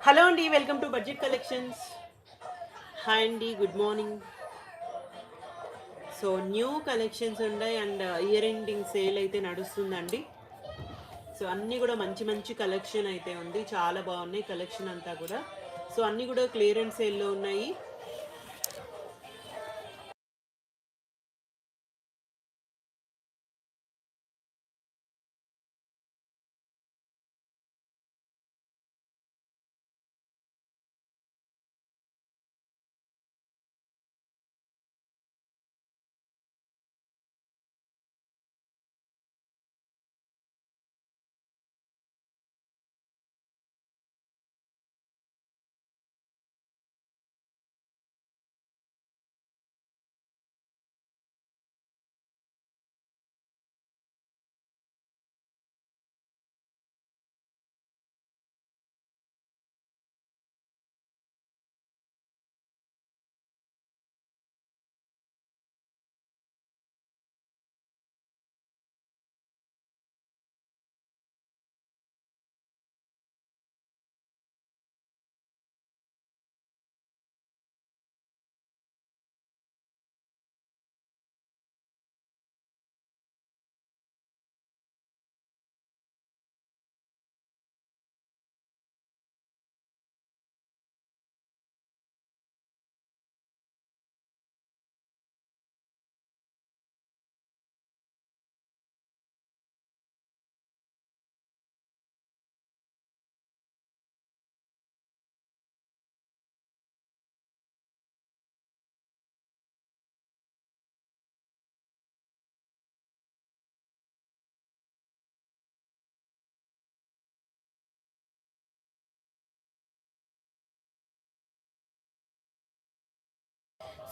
Hello అండి, welcome to budget collections. Hi అండి, good morning. So new collections ఉన్నాయి and year ending sale అయితే నడుస్తుందండి. సో అన్నీ కూడా మంచి మంచి కలెక్షన్ అయితే ఉంది, చాలా బాగున్నాయి కలెక్షన్ అంతా కూడా. సో అన్నీ కూడా క్లియరెన్స్ సేల్లో ఉన్నాయి.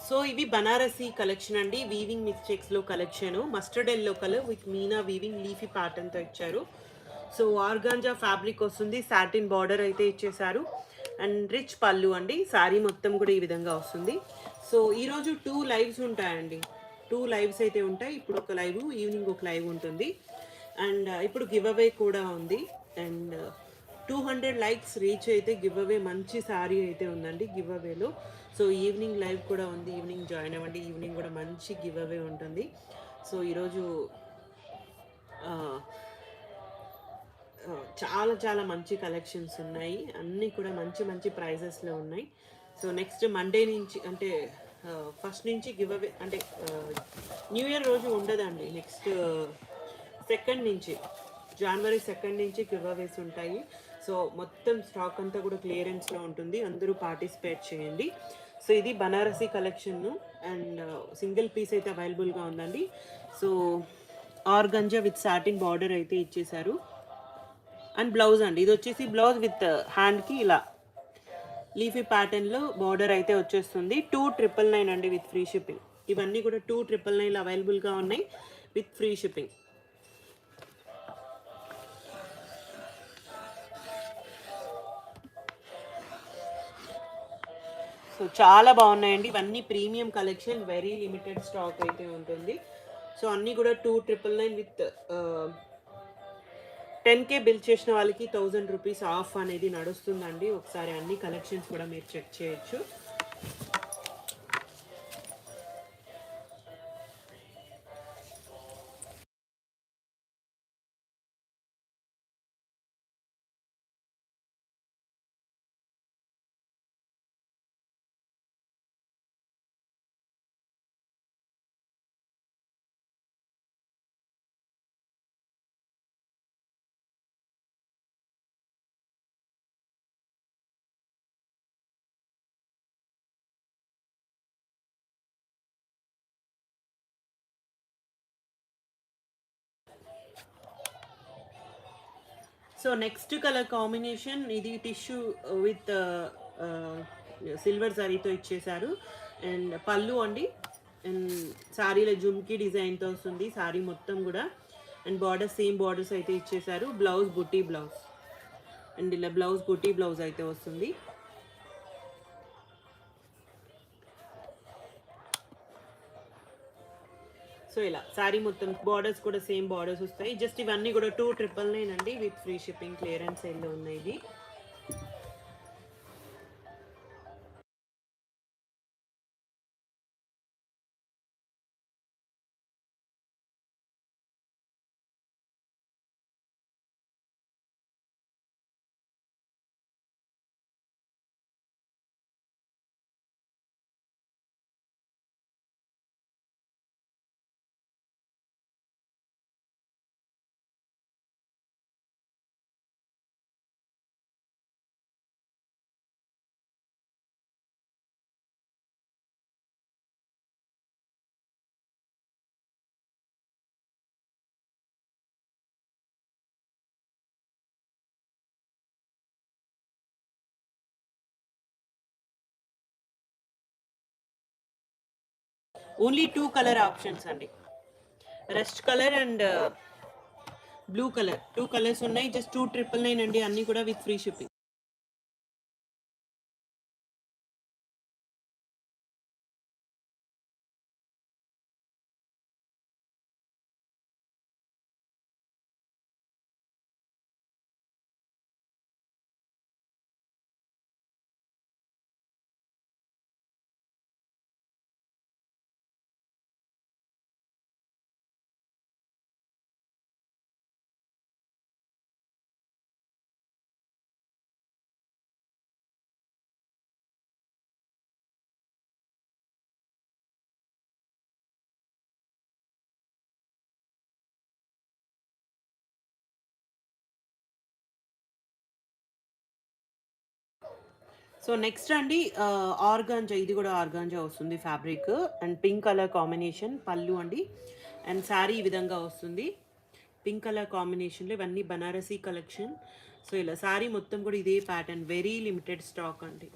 సో ఇవి బనారసి కలెక్షన్ అండి, వీవింగ్ మిస్టేక్స్లో collection. Mustard yellow colour with Meena weaving leafy ప్యాటర్న్తో ఇచ్చారు. సో ఆర్గాంజా ఫ్యాబ్రిక్ వస్తుంది, సాటిన్ బార్డర్ అయితే ఇచ్చేసారు అండ్ రిచ్ పళ్ళు అండి. శారీ మొత్తం కూడా ఈ విధంగా వస్తుంది. సో ఈరోజు 2 లైవ్స్ ఉంటాయండి, 2 లైవ్స్ అయితే ఉంటాయి. ఇప్పుడు ఒక లైవ్, ఈవినింగ్ ఒక లైవ్ ఉంటుంది. అండ్ ఇప్పుడు గివ్ అవే కూడా ఉంది. అండ్ 200 లైక్స్ రీచ్ అయితే గివ్ అవే మంచి శారీ అయితే ఉందండి గివ్ అవేలో. సో ఈవినింగ్ లైవ్ కూడా ఉంది, ఈవినింగ్ జాయిన్ అవ్వండి. ఈవినింగ్ కూడా మంచి గివ్ అవే ఉంటుంది. సో ఈరోజు చాలా చాలా మంచి కలెక్షన్స్ ఉన్నాయి, అన్నీ కూడా మంచి మంచి ప్రైజెస్లో ఉన్నాయి. సో నెక్స్ట్ మండే నుంచి అంటే ఫస్ట్ నుంచి గివ్ అవే అంటే న్యూ ఇయర్ రోజు ఉండదండి. నెక్స్ట్ సెకండ్ నుంచి, జనవరి 2 నుంచి గివ్ అవేస్ ఉంటాయి. సో మొత్తం స్టాక్ అంతా కూడా క్లియరెన్స్లో ఉంటుంది, అందరూ పార్టిసిపేట్ చేయండి. సో ఇది Banarasi collection and single piece అయితే అవైలబుల్గా ఉందండి. So organza with satin border అయితే ఇచ్చేసారు అండ్ బ్లౌజ్ అండి. ఇది వచ్చేసి బ్లౌజ్ విత్ హ్యాండ్కి ఇలా లీఫీ ప్యాటర్న్లో బార్డర్ అయితే వచ్చేస్తుంది. 2,999 అండి విత్ ఫ్రీ షిప్పింగ్. ఇవన్నీ కూడా 2,999 అవైలబుల్గా ఉన్నాయి విత్ ఫ్రీ షిప్పింగ్. సో చాలా బాగున్నాయండి, ఇవన్నీ premium collection, very limited stock అయితే ఉంటుంది. సో అన్నీ కూడా 2,999 విత్ 10K బిల్ చేసిన వాళ్ళకి 1000 రూపీస్ ఆఫ్ అనేది నడుస్తుందండి. ఒకసారి అన్ని కలెక్షన్స్ కూడా మీరు చెక్ చేయొచ్చు. సో నెక్స్ట్ కలర్ కాంబినేషన్ ఇది టిష్యూ విత్ సిల్వర్ జరీతో ఇచ్చేసారు అండ్ పళ్ళు అండి. అండ్ శారీలో జుమ్కీ డిజైన్తో వస్తుంది శారీ మొత్తం కూడా. అండ్ బార్డర్ సేమ్ బార్డర్స్ అయితే ఇచ్చేసారు. బ్లౌజ్ బుటీ బ్లౌజ్ అండ్ ఇలా బ్లౌజ్ బుటీ బ్లౌజ్ అయితే వస్తుంది. సో ఇలా శారీ మొత్తం బార్డర్స్ కూడా సేమ్ బార్డర్స్ వస్తాయి. జస్ట్ ఇవన్నీ కూడా 2,999 అండి విత్ ఫ్రీ షిప్పింగ్, క్లియరెన్స్ సేల్లో ఉన్నాయి ఇది. ఓన్లీ 2 కలర్ ఆప్షన్స్ అండి, rust colour and blue colour. 2 colours ఉన్నాయి. జస్ట్ 2,999 అండి, అన్నీ కూడా with free shipping. So next అండి ఆర్గాంజా, ఇది కూడా ఆర్గాంజా వస్తుంది fabric, and pink colour combination పళ్ళు అండి, అండ్ శారీ ఈ విధంగా వస్తుంది పింక్ కలర్ కాంబినేషన్లో. ఇవన్నీ బనారసీ కలెక్షన్. సో ఇలా శారీ మొత్తం కూడా ఇదే ప్యాటర్న్, వెరీ లిమిటెడ్ స్టాక్ అండి.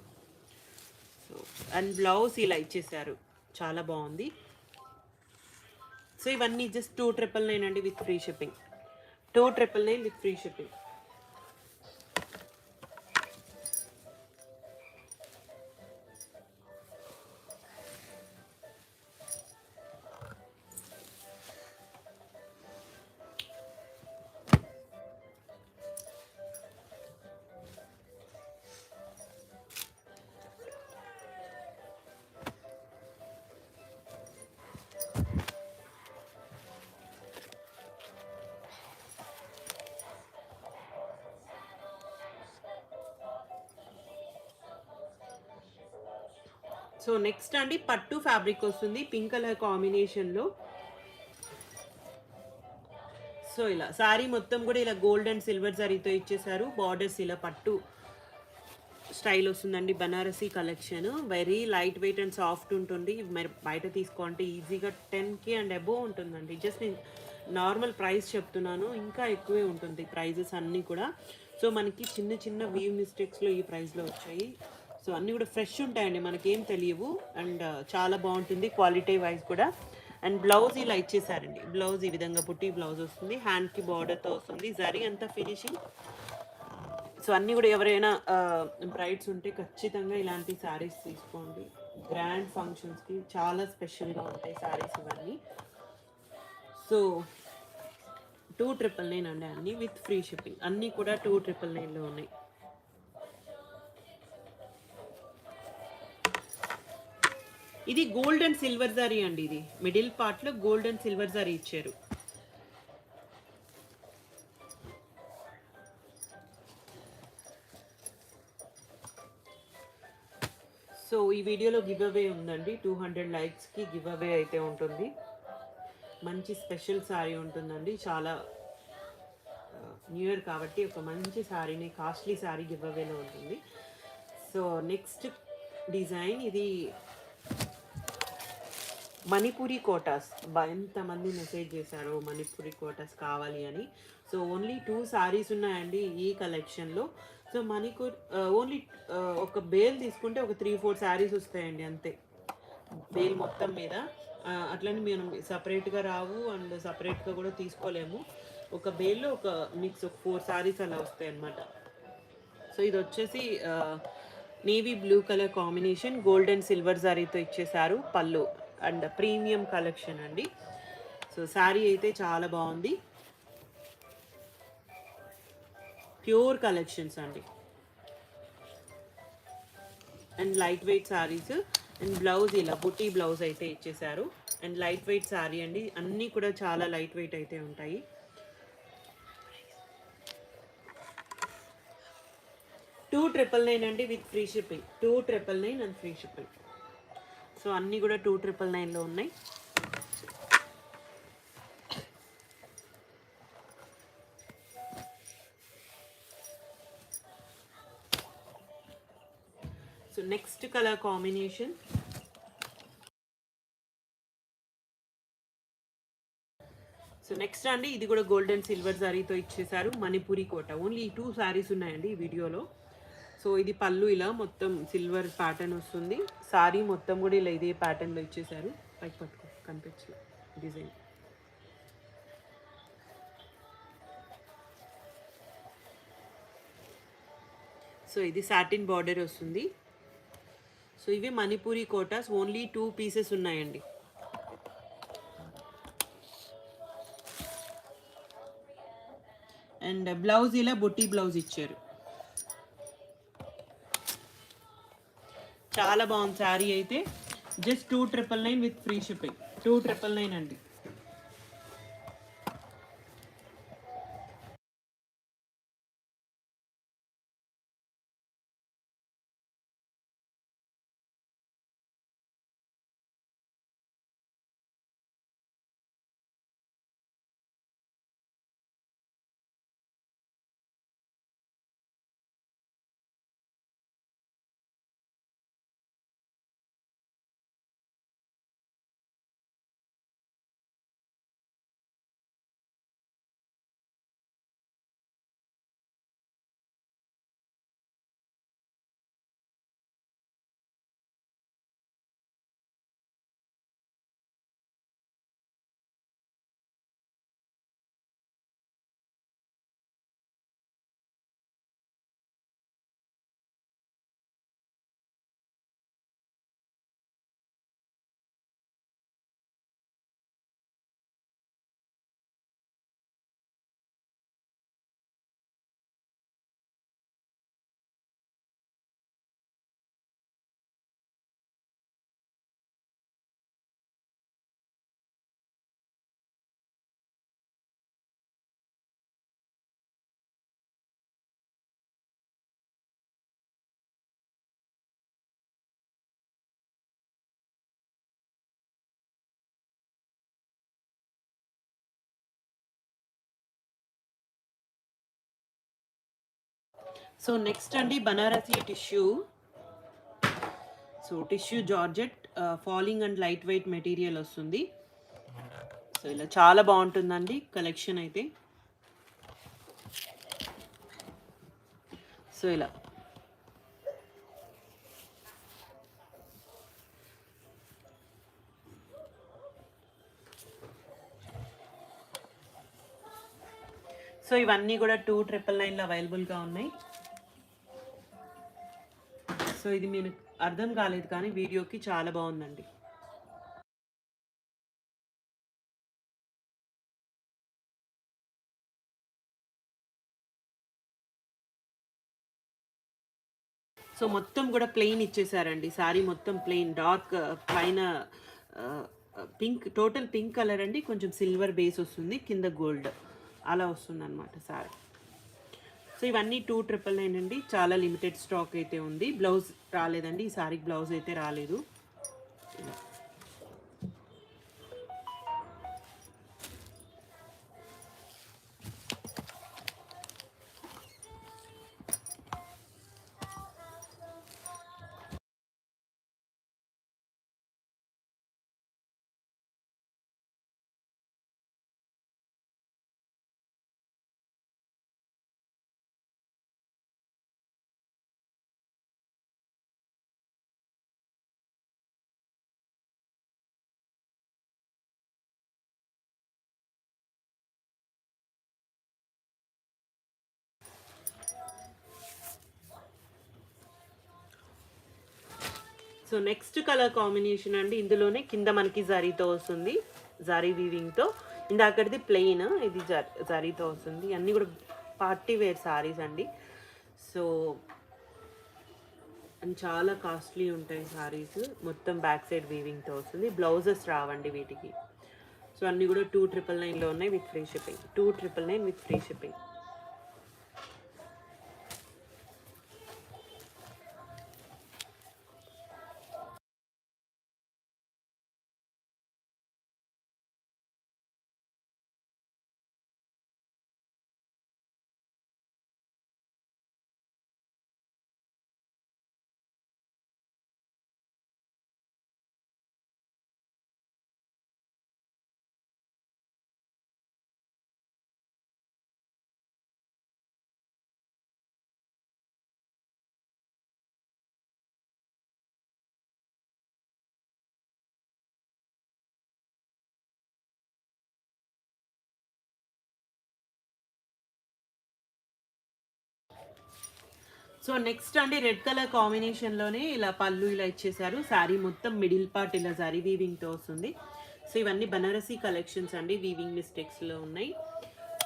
సో అండ్ బ్లౌజ్ ఇలా ఇచ్చేసారు, చాలా బాగుంది. సో ఇవన్నీ జస్ట్ 2,999 అండి with free shipping. 2,999 with free shipping. So next అండి పట్టు ఫ్యాబ్రిక్ వస్తుంది పింక్ కలర్ కాంబినేషన్లో. సో ఇలా శారీ మొత్తం కూడా ఇలా గోల్డ్ అండ్ సిల్వర్ జరీతో ఇచ్చేసారు. బార్డర్స్ ఇలా పట్టు స్టైల్ వస్తుందండి, Banarasi collection. Very light wait and soft ఉంటుంది. మరి బయట తీసుకోంటే ఈజీగా 10K అండ్ అబోవ్ ఉంటుందండి. జస్ట్ నేను నార్మల్ ప్రైస్ చెప్తున్నాను, ఇంకా ఎక్కువే ఉంటుంది ప్రైజెస్ అన్నీ కూడా. సో మనకి చిన్న చిన్న వీవ్ మిస్టేక్స్లో ఈ ప్రైస్లో వచ్చాయి. సో అన్నీ కూడా ఫ్రెష్ ఉంటాయండి, మనకేం తెలియవు. అండ్ చాలా బాగుంటుంది క్వాలిటీ వైజ్ కూడా. అండ్ బ్లౌజ్ ఇలా ఇచ్చేసారండి. బ్లౌజ్ ఈ విధంగా పుట్టి బ్లౌజ్ వస్తుంది, హ్యాండ్కి బార్డర్తో వస్తుంది, జరీ అంతా ఫినిషింగ్. సో అన్నీ కూడా ఎవరైనా బ్రైడ్స్ ఉంటే ఖచ్చితంగా ఇలాంటి శారీస్ తీసుకోండి. గ్రాండ్ ఫంక్షన్స్కి చాలా స్పెషల్గా ఉంటాయి శారీస్ ఇవన్నీ. సో 2,999 అండి, అన్నీ విత్ ఫ్రీ షిప్పింగ్. అన్నీ కూడా 2,999లో ఉన్నాయి. ఇది గోల్డ్ అండ్ సిల్వర్ జరీ అండి, ఇది మిడిల్ పార్ట్లో గోల్డ్ అండ్ సిల్వర్ జరీ ఇచ్చారు. సో ఈ వీడియోలో గివ్ అవే ఉందండి, 200 లైక్స్కి గివ్ అవే అయితే ఉంటుంది. మంచి స్పెషల్ శారీ ఉంటుందండి, చాలా న్యూ ఇయర్ కాబట్టి ఒక మంచి శారీని, కాస్ట్లీ శారీ గివ్ అవేలో ఉంటుంది. సో నెక్స్ట్ డిజైన్ ఇది మణిపూరి కోటాస్. ఎంతమంది మెసేజ్ చేశారో మణిపూరి కోటాస్ కావాలి అని. సో ఓన్లీ 2 శారీస్ ఉన్నాయండి ఈ కలెక్షన్లో. సో మణిపూర్ ఓన్లీ ఒక బేల్ తీసుకుంటే ఒక 3-4 శారీస్ వస్తాయండి అంతే, బేల్ మొత్తం మీద. అట్లని మేము సపరేట్గా రావు అండ్ సపరేట్గా కూడా తీసుకోలేము. ఒక బేల్లో ఒక మిక్స్ ఒక 4 శారీస్ అలా వస్తాయి అన్నమాట. సో ఇది వచ్చేసి navy blue colour combination, gold and silver జరీతో ఇచ్చేసారు పళ్ళు. అండ్ ప్రీమియం కలెక్షన్ అండి. సో శారీ అయితే చాలా బాగుంది, ప్యూర్ కలెక్షన్స్ అండి. And light weight saris. And blouse ఇలా బుటీ బ్లౌజ్ అయితే ఇచ్చేసారు. అండ్ లైట్ వెయిట్ శారీ అండి, అన్నీ కూడా చాలా లైట్ వెయిట్ అయితే ఉంటాయి. 2,999 అండి with free shipping. 2,999 and free shipping. So అన్నీ కూడా 2,999లో ఉన్నాయి. So next colour combination so next అండి ఇది కూడా గోల్డ్ అండ్ సిల్వర్ జరీతో ఇచ్చేసారు, మణిపూరి కోట. ఓన్లీ 2 శారీస్ ఉన్నాయండి ఈ వీడియోలో. సో ఇది పళ్ళు ఇలా మొత్తం సిల్వర్ ప్యాటర్న్ వస్తుంది, శారీ మొత్తం కూడా ఇలా ఇదే ప్యాటర్న్లో ఇచ్చేసారు. పైకి పట్టు. కనిపించలే డిజైన్. సో ఇది సాటిన్ బార్డర్ వస్తుంది. సో ఇవి మణిపూరి కోటాస్, ఓన్లీ 2 పీసెస్ ఉన్నాయండి. అండ్ బ్లౌజ్ ఇలా బుట్టి బ్లౌజ్ ఇచ్చారు. చాలా బాగుంది శారీ అయితే. Just 2,999 with free shipping. 2,999 అండి. సో నెక్స్ట్ అండి Banarasi tissue. So tissue georgette falling and light weight material వస్తుంది. సో ఇలా చాలా బాగుంటుందండి కలెక్షన్ అయితే. సో ఇలా సో ఇవన్నీ కూడా 2,999లో అవైలబుల్గా ఉన్నాయి. సో ఇది మీకు అర్థం కాలేదు కానీ వీడియోకి చాలా బాగుందండి. సో మొత్తం కూడా ప్లెయిన్ ఇచ్చేసారండి. శారీ మొత్తం ప్లెయిన్, డార్క్ పైన పింక్, టోటల్ పింక్ కలర్ అండి, కొంచెం సిల్వర్ బేస్ వస్తుంది, కింద గోల్డ్ అలా వస్తుంది అనమాట శారీ. సో ఇవన్నీ 2,999 అండి. చాలా లిమిటెడ్ స్టాక్ అయితే ఉంది. బ్లౌజ్ రాలేదండి ఈ శారీకి, బ్లౌజ్ అయితే రాలేదు. సో నెక్స్ట్ కలర్ కాంబినేషన్ అండి. ఇందులోనే కింద మనకి జరీతో వస్తుంది, జరీ వీవింగ్తో. ఇందాకటిది ప్లెయిన్, ఇది జరీతో వస్తుంది. అన్నీ కూడా పార్టీ వేర్ సారీస్ అండి. సో చాలా కాస్ట్లీ ఉంటాయి సారీస్. మొత్తం బ్యాక్ సైడ్ వీవింగ్తో వస్తుంది. బ్లౌజెస్ రావండి వీటికి. సో అన్నీ కూడా 2,999లో ఉన్నాయి with free shipping. 2,999 with free shipping. So next అండి రెడ్ కలర్ కాంబినేషన్లోనే ఇలా పళ్ళు ఇలా ఇచ్చేసారు. శారీ మొత్తం మిడిల్ పార్ట్ ఇలా జరీ వీవింగ్తో వస్తుంది. సో ఇవన్నీ బనారసీ కలెక్షన్స్ అండి, వీవింగ్ మిస్టేక్స్లో ఉన్నాయి.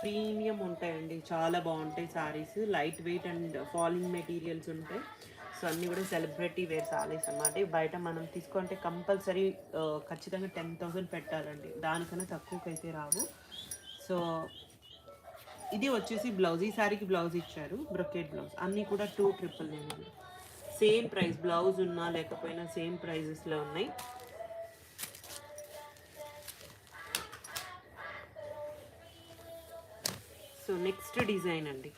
ప్రీమియం ఉంటాయండి, చాలా బాగుంటాయి saris. Light weight and falling materials ఉంటాయి. సో అన్నీ కూడా సెలబ్రిటీ వేర్ శారీస్ అన్నమాట. బయట మనం తీసుకుంటే కంపల్సరీ ఖచ్చితంగా 10,000 పెట్టాలండి, దానికన్నా తక్కువకైతే రావు. సో ఇది వచ్చేసి బ్లౌజ్, ఈ శారీకి బ్లౌజ్ ఇచ్చారు, బ్రొకెట్ బ్లౌజ్. అన్నీ కూడా 2,999. సేమ్ ప్రైస్, బ్లౌజ్ ఉన్నా లేకపోయినా సేమ్ ప్రైజెస్లో ఉన్నాయి. సో నెక్స్ట్ డిజైన్ అండి,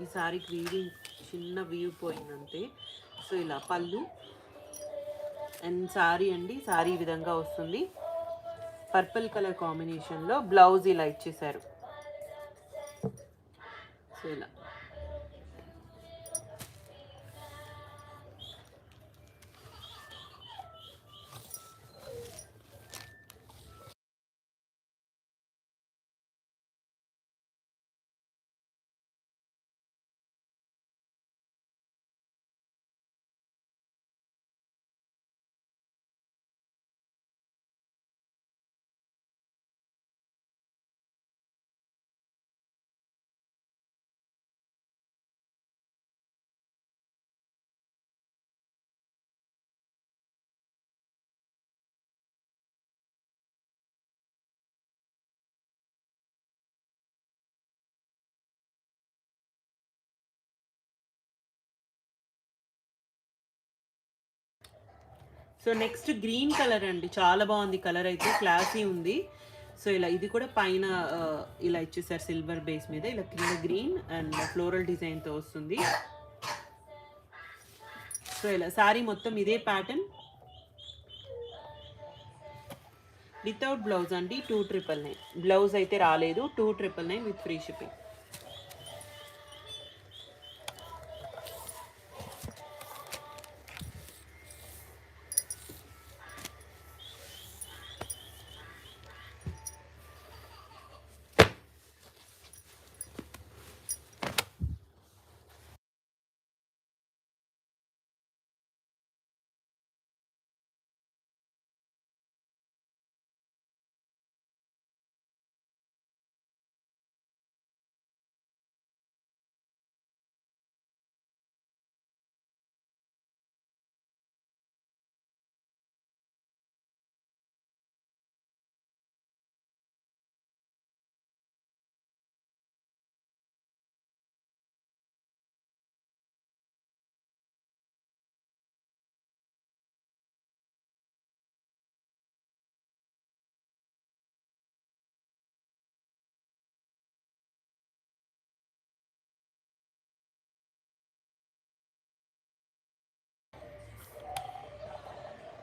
ఈ శారీకి వీవింగ్ చిన్న వీవ్ పోయిందంతే. సో ఇలా పళ్ళు అండ్ శారీ అండి, శారీ ఈ విధంగా వస్తుంది. పర్పుల్ కలర్ కాంబినేషన్లో బ్లౌజ్ ఇలా ఇచ్చేసారు. సో ఇలా సో నెక్స్ట్ గ్రీన్ కలర్ అండి, చాలా బాగుంది కలర్ అయితే, క్లాసీ ఉంది. సో ఇలా ఇది కూడా పైన ఇలా ఇచ్చేసారు సిల్వర్ బేస్ మీద, ఇలా కింద గ్రీన్ అండ్ ఫ్లోరల్ డిజైన్తో వస్తుంది. సో ఇలా శారీ మొత్తం ఇదే ప్యాటర్న్ వితౌట్ బ్లౌజ్ అండి, 2,999. బ్లౌజ్ అయితే రాలేదు, 2,999 with free shipping.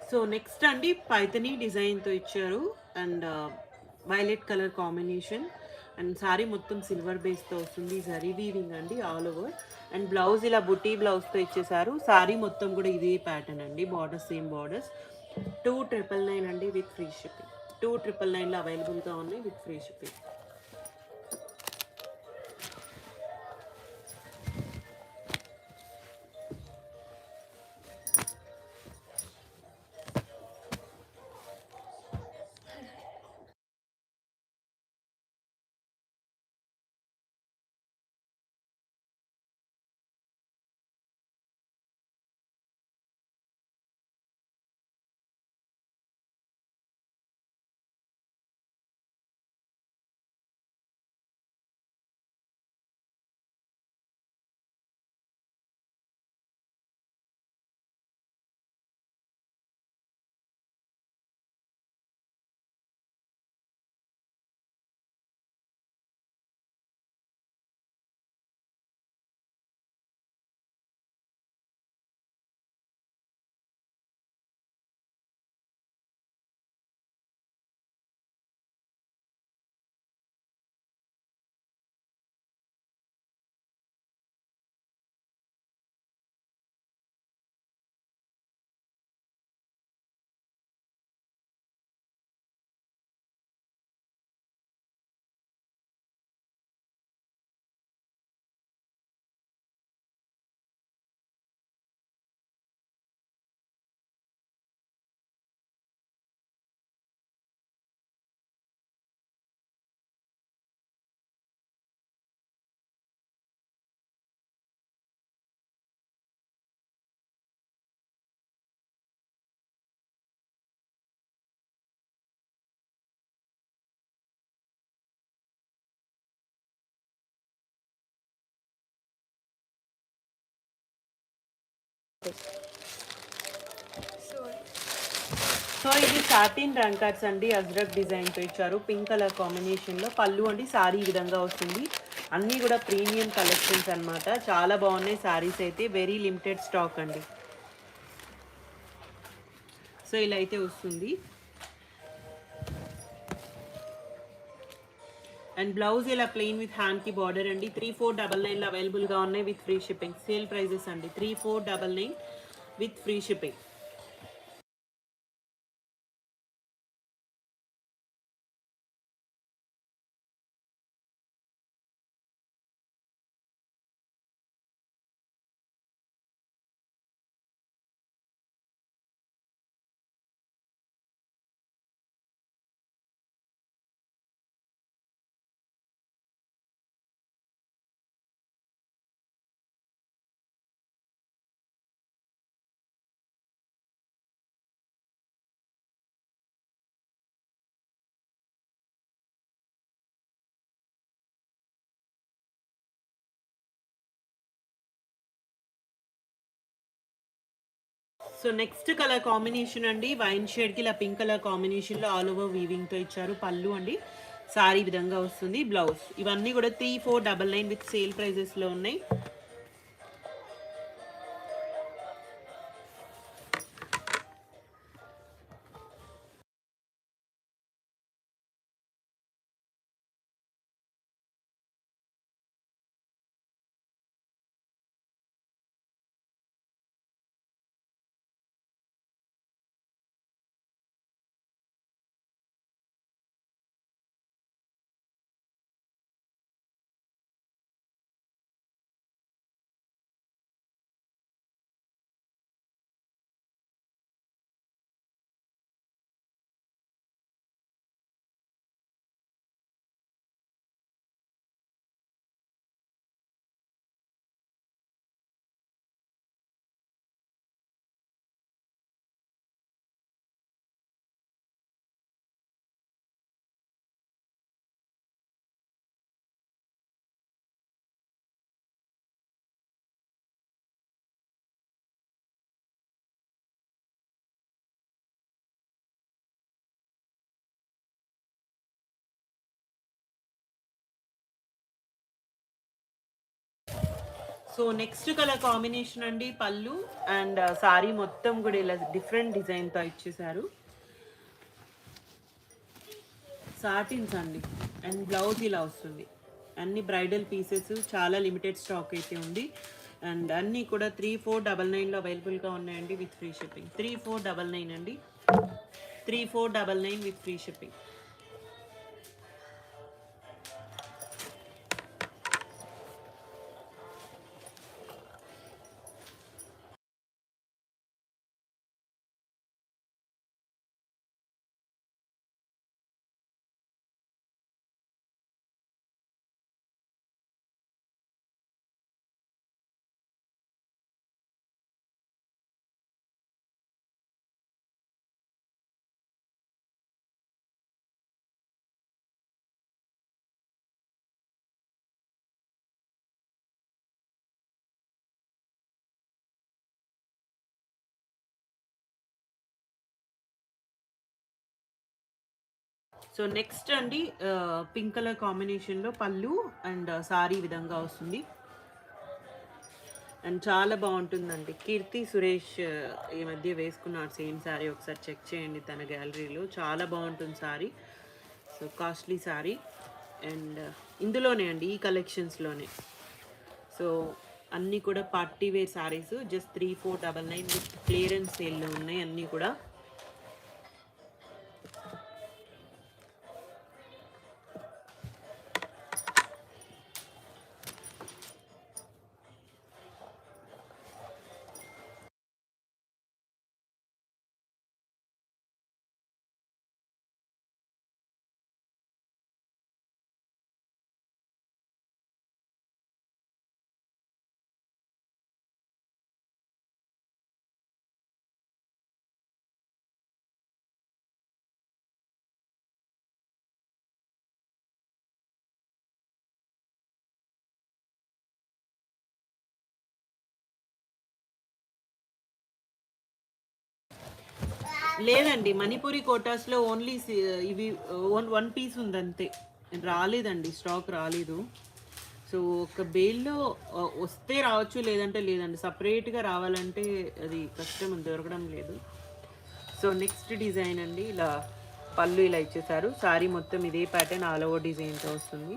So next అండి పైతనీ డిజైన్తో ఇచ్చారు and violet colour combination and sari మొత్తం సిల్వర్ బేస్తో వస్తుంది. జరీ వీవింగ్ అండి ఆల్ ఓవర్. అండ్ బ్లౌజ్ ఇలా బుటీ బ్లౌజ్తో ఇచ్చేసారు. శారీ మొత్తం కూడా ఇదే ప్యాటర్న్ అండి, బార్డర్స్ సేమ్ బార్డర్స్. 2,999 అండి విత్ ఫ్రీ షిప్పింగ్. 2,999లో అవైలబుల్గా ఉన్నాయి విత్ ఫ్రీ షిప్పింగ్. సో ఇది సాటిన్ ర్యాంకర్స్ అండి, అజ్రక్ డిజైన్తో ఇచ్చారు. పింక్ కలర్ కాంబినేషన్లో పళ్ళు అండి. సారీ ఈ విధంగా వస్తుంది. అన్నీ కూడా ప్రీమియం కలెక్షన్స్ అన్నమాట. చాలా బాగున్నాయి సారీస్ అయితే. వెరీ లిమిటెడ్ స్టాక్ అండి. సో ఇలా అయితే వస్తుంది. అండ్ బ్లౌజ్ ఇలా ప్లెయిన్ విత్ హ్యాండ్కి బార్డర్ అండి. 3499లో అవైలబుల్గా ఉన్నాయి with free shipping. Sale prices అండి 3499 with free shipping. So next colour combination అండి, వైన్ షేడ్కి ఇలా పింక్ కలర్ కాంబినేషన్లో ఆల్ ఓవర్ వీవింగ్తో ఇచ్చారు. పళ్ళు అండి, సారీ విధంగా వస్తుంది. బ్లౌజ్ ఇవన్నీ కూడా 3499 విత్ సేల్ ప్రైజెస్లో ఉన్నాయి. సో నెక్స్ట్ కలర్ కాంబినేషన్ అండి, పళ్ళు అండ్ సారీ మొత్తం కూడా ఇలా డిఫరెంట్ డిజైన్తో ఇచ్చేసారు. సాటిన్స్ అండి. అండ్ బ్లౌజ్ ఇలా వస్తుంది. అన్ని బ్రైడల్ పీసెస్, చాలా లిమిటెడ్ స్టాక్ అయితే ఉంది. అండ్ అన్నీ కూడా 3499లో అవైలబుల్గా ఉన్నాయండి విత్ ఫ్రీ షిప్పింగ్. 3499 అండి, 3499 with free shipping. So next అండి, పింక్ కలర్ కాంబినేషన్లో పళ్ళు అండ్ సారీ విధంగా వస్తుంది. అండ్ చాలా బాగుంటుందండి. కీర్తి సురేష్ ఈ మధ్య వేసుకున్నారు సేమ్ శారీ. ఒకసారి చెక్ చేయండి తన గ్యాలరీలో. చాలా బాగుంటుంది saree. So costly saree. And ఇందులోనే అండి, ఈ కలెక్షన్స్లోనే. సో అన్నీ కూడా party wear sarees. Just 3499 with clearance సేల్లో ఉన్నాయి అన్నీ కూడా. లేదండి మణిపురి కోటాస్లో ఓన్లీ ఇవి వన్ పీస్ ఉంది అంతే, రాలేదండి, స్టాక్ రాలేదు. సో ఒక బేల్లో వస్తే రావచ్చు, లేదంటే లేదండి. సపరేట్గా రావాలంటే అది కష్టం, దొరకడం లేదు. సో నెక్స్ట్ డిజైన్ అండి, ఇలా పళ్ళు ఇలా ఇచ్చేసారు. సారీ మొత్తం ఇదే ప్యాటర్న్ ఆల్ ఓవర్ డిజైన్తో వస్తుంది.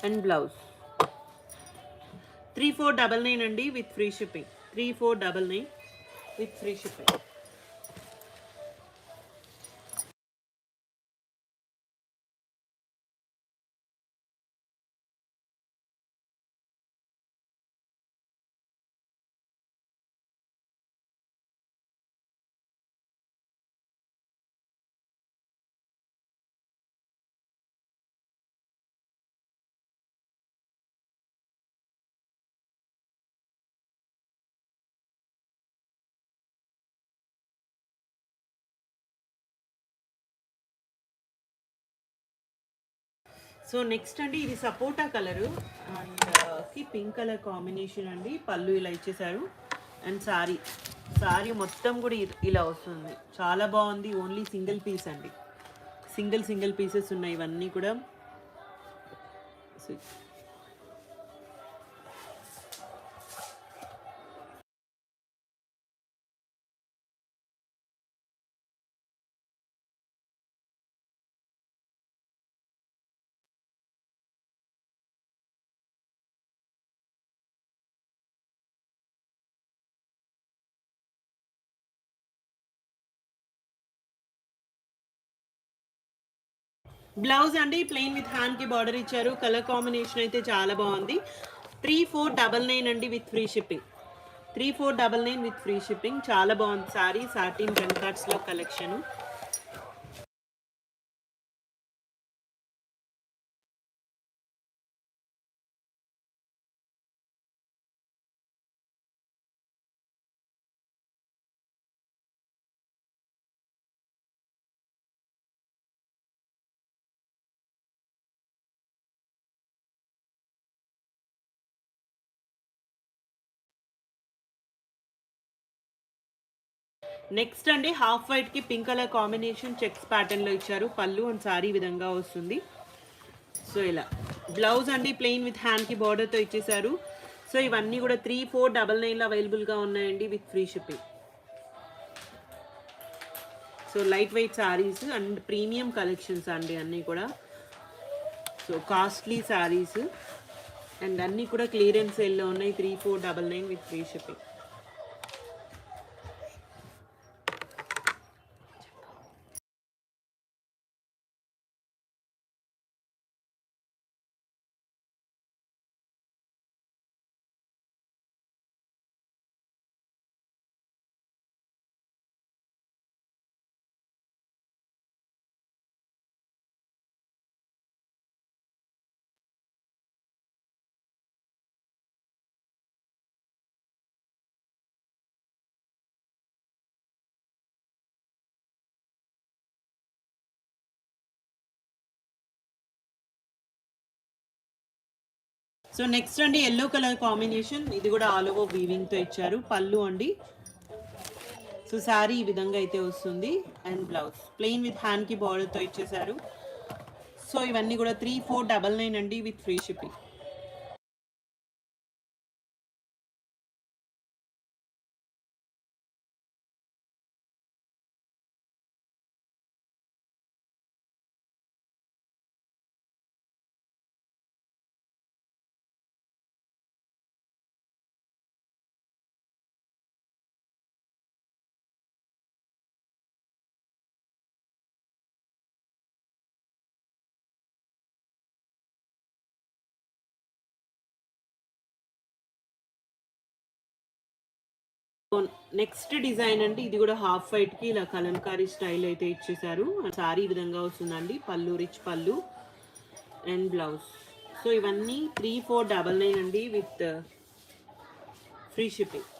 అండ్ బ్లౌజ్ 3499 అండి with free shipping. 3499 with free shipping. So next అండి ఇది సపోటా colour and pink colour combination అండి. పళ్ళు ఇలా ఇచ్చేసారు. అండ్ సారీ మొత్తం కూడా ఇలా వస్తుంది. చాలా బాగుంది. ఓన్లీ సింగిల్ పీస్ అండి, సింగిల్ పీసెస్ ఉన్నాయి ఇవన్నీ కూడా. బ్లౌజ్ అండి ప్లెయిన్ విత్ హ్యాండ్ కి బార్డర్ ఇచ్చారు. కలర్ కాంబినేషన్ అయితే చాలా బాగుంది. 3499 అండి with free shipping. 3499 with free shipping. చాలా బాగుంది సారీ. సాటిన్ జెన్కాట్స్ లో కలెక్షన్. నెక్స్ట్ అండి హాఫ్ వైట్ కి pink colour combination checks pattern లో ఇచ్చారు. పళ్ళు అండ్ సారీ విధంగా వస్తుంది. సో ఇలా బ్లౌజ్ అండి ప్లెయిన్ విత్ హ్యాండ్ కి బార్డర్ తో ఇచ్చేసారు. సో ఇవన్నీ కూడా 3499 లో అవైలబుల్ గా ఉన్నాయండి with free shipping. So light weight saris and premium collections అండి అన్నీ కూడా. సో కాస్ట్లీ సారీస్ అండ్ అన్నీ కూడా క్లియరెన్స్ సేల్లో ఉన్నాయి. 3499 with free shipping. So next అండి ఎల్లో కలర్ కాంబినేషన్. ఇది కూడా ఆల్ ఓవర్ వీవింగ్ తో ఇచ్చారు. పళ్ళు అండి. సో శారీ ఈ విధంగా అయితే వస్తుంది. And blouse plain with hand కి బార్డర్ తో ఇచ్చేసారు. సో ఇవన్నీ కూడా 3499 అండి with free shipping. Next design అండి ఇది కూడా హాఫ్ వైట్ కి ఇలా కలంకారీ స్టైల్ అయితే ఇచ్చేసారు. సారీ ఈ విధంగా వస్తుందండి. పళ్ళు రిచ్ పళ్ళు అండ్ బ్లౌజ్. సో ఇవన్నీ 3499 అండి with free shipping.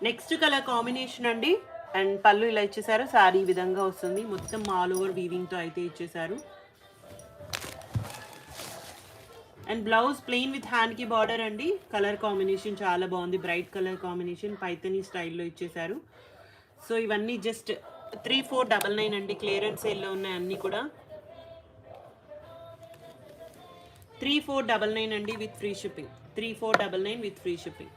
Next colour combination అండి. అండ్ పళ్ళు ఇలా ఇచ్చేసారు. సారీ ఈ విధంగా వస్తుంది. మొత్తం ఆల్ ఓవర్ వీవింగ్తో అయితే ఇచ్చేసారు. అండ్ బ్లౌజ్ ప్లెయిన్ విత్ హ్యాండ్కి బార్డర్ అండి. కలర్ కాంబినేషన్ చాలా బాగుంది. బ్రైట్ కలర్ కాంబినేషన్ పైతనీ స్టైల్లో ఇచ్చేసారు. సో ఇవన్నీ జస్ట్ 3499 అండి. క్లియరెన్స్ సేల్లో ఉన్నాయి అన్నీ కూడా. 3499 అండి with free shipping. 3499 with free shipping.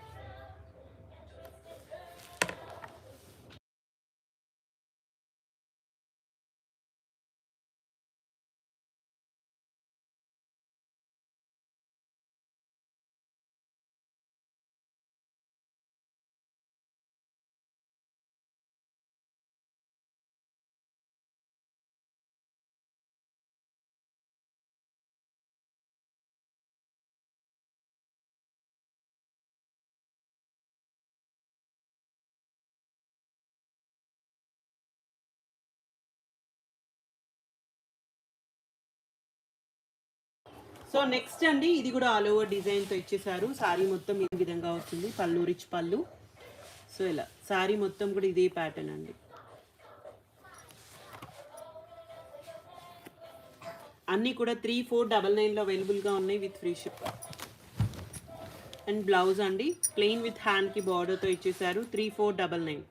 So next అండి ఇది కూడా ఆల్ ఓవర్ డిజైన్తో ఇచ్చేసారు. సారీ మొత్తం ఈ విధంగా వస్తుంది. పళ్ళు రిచ్ పళ్ళు. సో ఇలా సారీ మొత్తం కూడా ఇదే ప్యాటర్న్ అండి. అన్నీ కూడా 3499లో అవైలబుల్గా ఉన్నాయి with free ship. And blouse అండి ప్లెయిన్ విత్ హ్యాండ్కి బార్డర్తో ఇచ్చేసారు. 3499.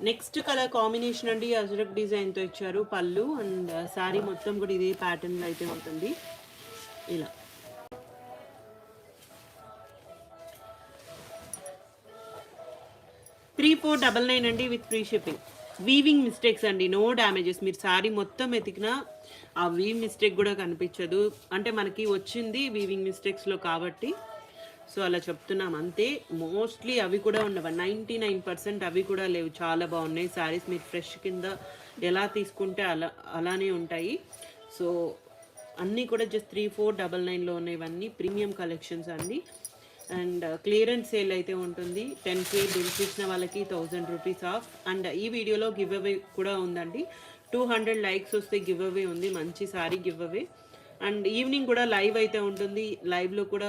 నెక్స్ట్ కలర్ కాంబినేషన్ అండి అజ్రక్ డిజైన్తో ఇచ్చారు. పళ్ళు అండ్ శారీ మొత్తం కూడా ఇదే ప్యాటర్న్లో అయితే ఉంటుంది. ఇలా 3499 అండి with free shipping. Weaving mistakes అండి, నో డ్యామేజెస్. మీరు శారీ మొత్తం ఎతికినా ఆ వీవ్ మిస్టేక్ కూడా కనిపించదు. అంటే మనకి వచ్చింది వీవింగ్ మిస్టేక్స్లో కాబట్టి సో అలా చెప్తున్నాం అంతే. మోస్ట్లీ అవి కూడా ఉండవు, 99% అవి కూడా లేవు. చాలా బాగున్నాయి శారీస్. మీరు ఫ్రెష్ కింద ఎలా తీసుకుంటే అలానే ఉంటాయి. సో అన్నీ కూడా జస్ట్ 3499లో ఉన్నాయి. ఇవన్నీ ప్రీమియం కలెక్షన్స్ అండి. అండ్ క్లియరెన్స్ సేల్ అయితే ఉంటుంది. 10K బిల్ చేసిన వాళ్ళకి 1000 రూపీస్ ఆఫ్. అండ్ ఈ వీడియోలో గివ్ అవే కూడా ఉందండి. 200 లైక్స్ వస్తే గివ్ అవే ఉంది, మంచి sorry give away. And evening కూడా లైవ్ అయితే ఉంటుంది. లైవ్లో కూడా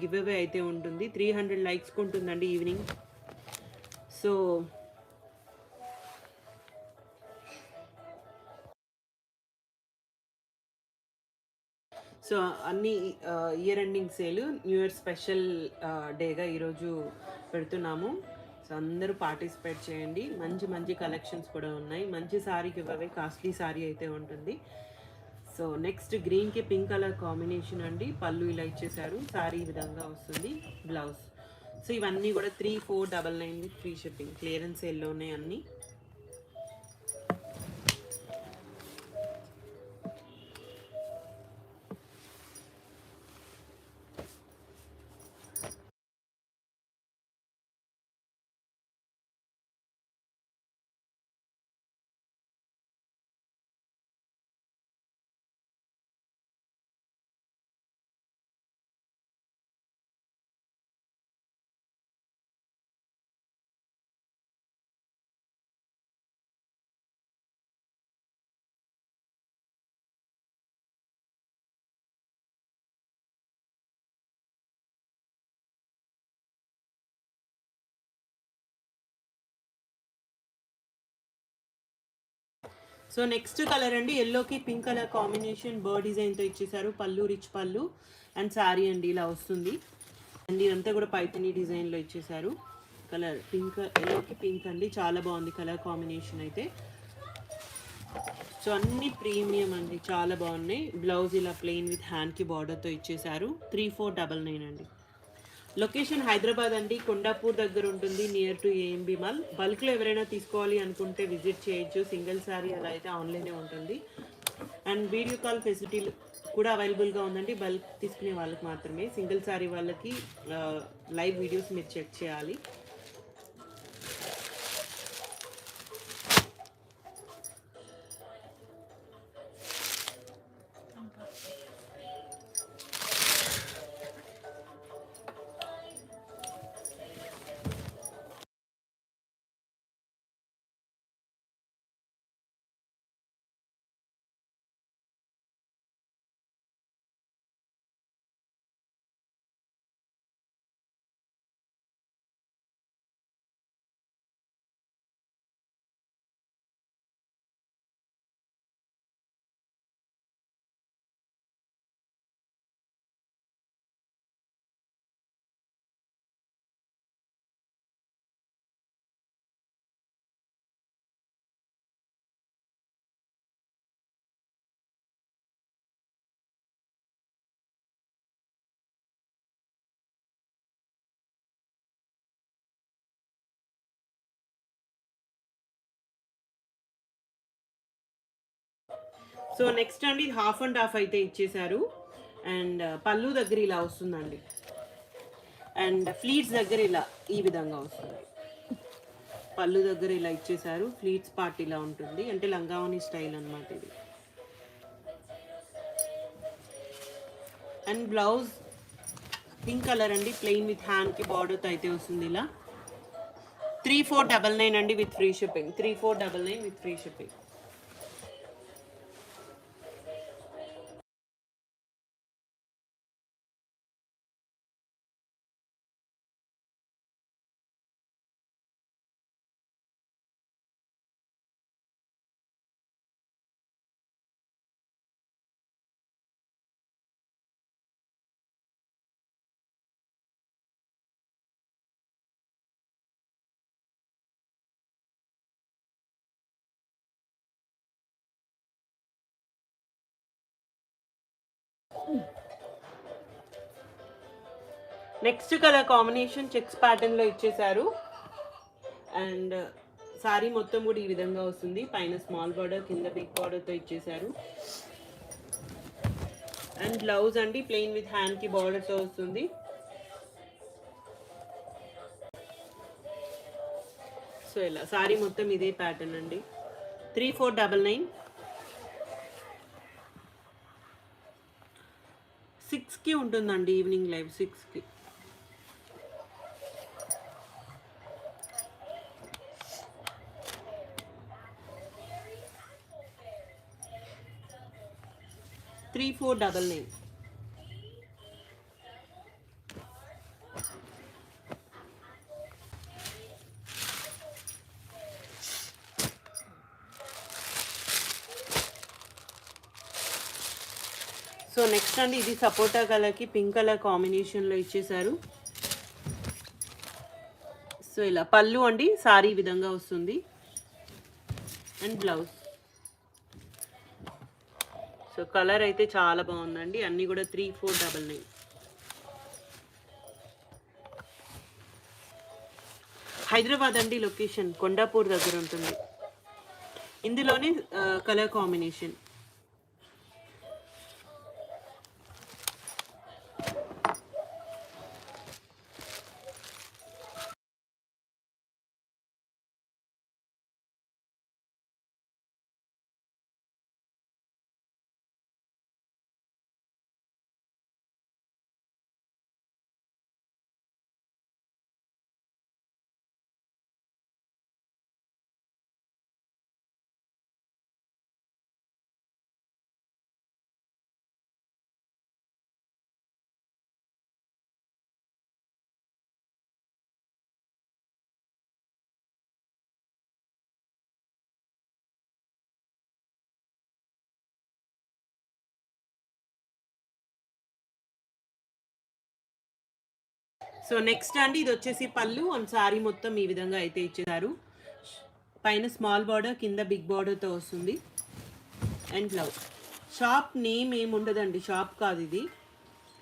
గివ్ అవే అయితే ఉంటుంది. 300 లైక్స్కి ఉంటుందండి ఈవినింగ్. సో సో అన్ని year ending sale, new year special డేగా ఈరోజు పెడుతున్నాము. సో అందరూ పార్టిసిపేట్ చేయండి. మంచి మంచి కలెక్షన్స్ కూడా ఉన్నాయి. మంచి సారీకి ఇవ్వవే, కాస్ట్లీ సారీ అయితే ఉంటుంది. సో నెక్స్ట్ గ్రీన్కి పింక్ కలర్ కాంబినేషన్ అండి. పళ్ళు ఇలా ఇచ్చేసారు. సారీ ఈ విధంగా వస్తుంది. బ్లౌజ్. సో ఇవన్నీ కూడా 3499 ఫ్రీ షిప్పింగ్. క్లియరెన్స్ సేల్లో ఉన్నాయి అన్నీ. సో నెక్స్ట్ కలర్ అండి, ఎల్లోకి పింక్ కలర్ కాంబినేషన్ బర్డ్ డిజైన్తో ఇచ్చేసారు. పళ్ళు రిచ్ పళ్ళు అండ్ శారీ అండి ఇలా వస్తుంది. అండ్ ఇదంతా కూడా పైతనీ డిజైన్లో ఇచ్చేసారు. కలర్ పింక్, ఎల్లోకి పింక్ అండి, చాలా బాగుంది కలర్ కాంబినేషన్ అయితే. సో అన్ని ప్రీమియం అండి, చాలా బాగున్నాయి. బ్లౌజ్ ఇలా ప్లెయిన్ విత్ హ్యాండ్కి బార్డర్తో ఇచ్చేసారు. 3499 అండి. లొకేషన్ హైదరాబాద్ అండి, కొండాపూర్ దగ్గర ఉంటుంది, నియర్ టు ఏఎంబి మాల్. బల్క్లో ఎవరైనా తీసుకోవాలి అనుకుంటే విజిట్ చేయొచ్చు. సింగిల్ శారీ అలా అయితే ఆన్లైనే ఉంటుంది. అండ్ వీడియో కాల్ ఫెసిలిటీలు కూడా అవైలబుల్గా ఉందండి, బల్క్ తీసుకునే వాళ్ళకి మాత్రమే. సింగిల్ శారీ వాళ్ళకి లైవ్ వీడియోస్ మీరు చెక్ చేయాలి. సో నెక్స్ట్ అండి, ఇది హాఫ్ అండ్ హాఫ్ అయితే ఇచ్చేసారు. అండ్ పళ్ళు దగ్గర ఇలా వస్తుందండి, అండ్ ఫ్లీట్స్ దగ్గర ఇలా ఈ విధంగా వస్తుంది. పళ్ళు దగ్గర ఇలా ఇచ్చేసారు, ఫ్లీట్స్ పార్ట్ ఇలా ఉంటుంది, అంటే లంగావని స్టైల్ అనమాట ఇది. అండ్ బ్లౌజ్ పింక్ కలర్ అండి, ప్లెయిన్ విత్ హ్యాండ్కి బార్డర్తో అయితే వస్తుంది ఇలా. 3499 అండి with free shipping. 3499 with free shipping. Next colour combination checks ప్యాటర్న్లో ఇచ్చేసారు. అండ్ సారీ మొత్తం కూడా ఈ విధంగా వస్తుంది, పైన స్మాల్ బార్డర్, కింద బిగ్ బార్డర్తో ఇచ్చేసారు. అండ్ బ్లౌజ్ అండి ప్లెయిన్ విత్ హ్యాండ్కి బార్డర్తో వస్తుంది. సో ఇలా సారీ మొత్తం ఇదే ప్యాటర్న్ అండి. 3499. 6కి ఉంటుందండి, ఈవినింగ్ లైవ్ 6కి. Three four double nine. So next అండి, ఇది సపోటా కలర్కి పింక్ కలర్ కాంబినేషన్లో ఇచ్చేసారు. సో ఇలా పళ్ళు అండి, సారీ విధంగా వస్తుంది. And blouse. సో కలర్ అయితే చాలా బాగుందండి, అన్నీ కూడా 3499. హైదరాబాద్ అండి, లొకేషన్ కొండాపూర్ దగ్గర ఉంటుంది. ఇందులోనే కలర్ కాంబినేషన్. సో నెక్స్ట్ అండి ఇది వచ్చేసి పళ్ళు అండ్ సారీ మొత్తం ఈ విధంగా అయితే ఇచ్చేసారు. పైన స్మాల్ బార్డర్, కింద బిగ్ బార్డర్తో వస్తుంది. And blouse. షాప్ నేమ్ ఏమి ఉండదండి, షాప్ కాదు ఇది.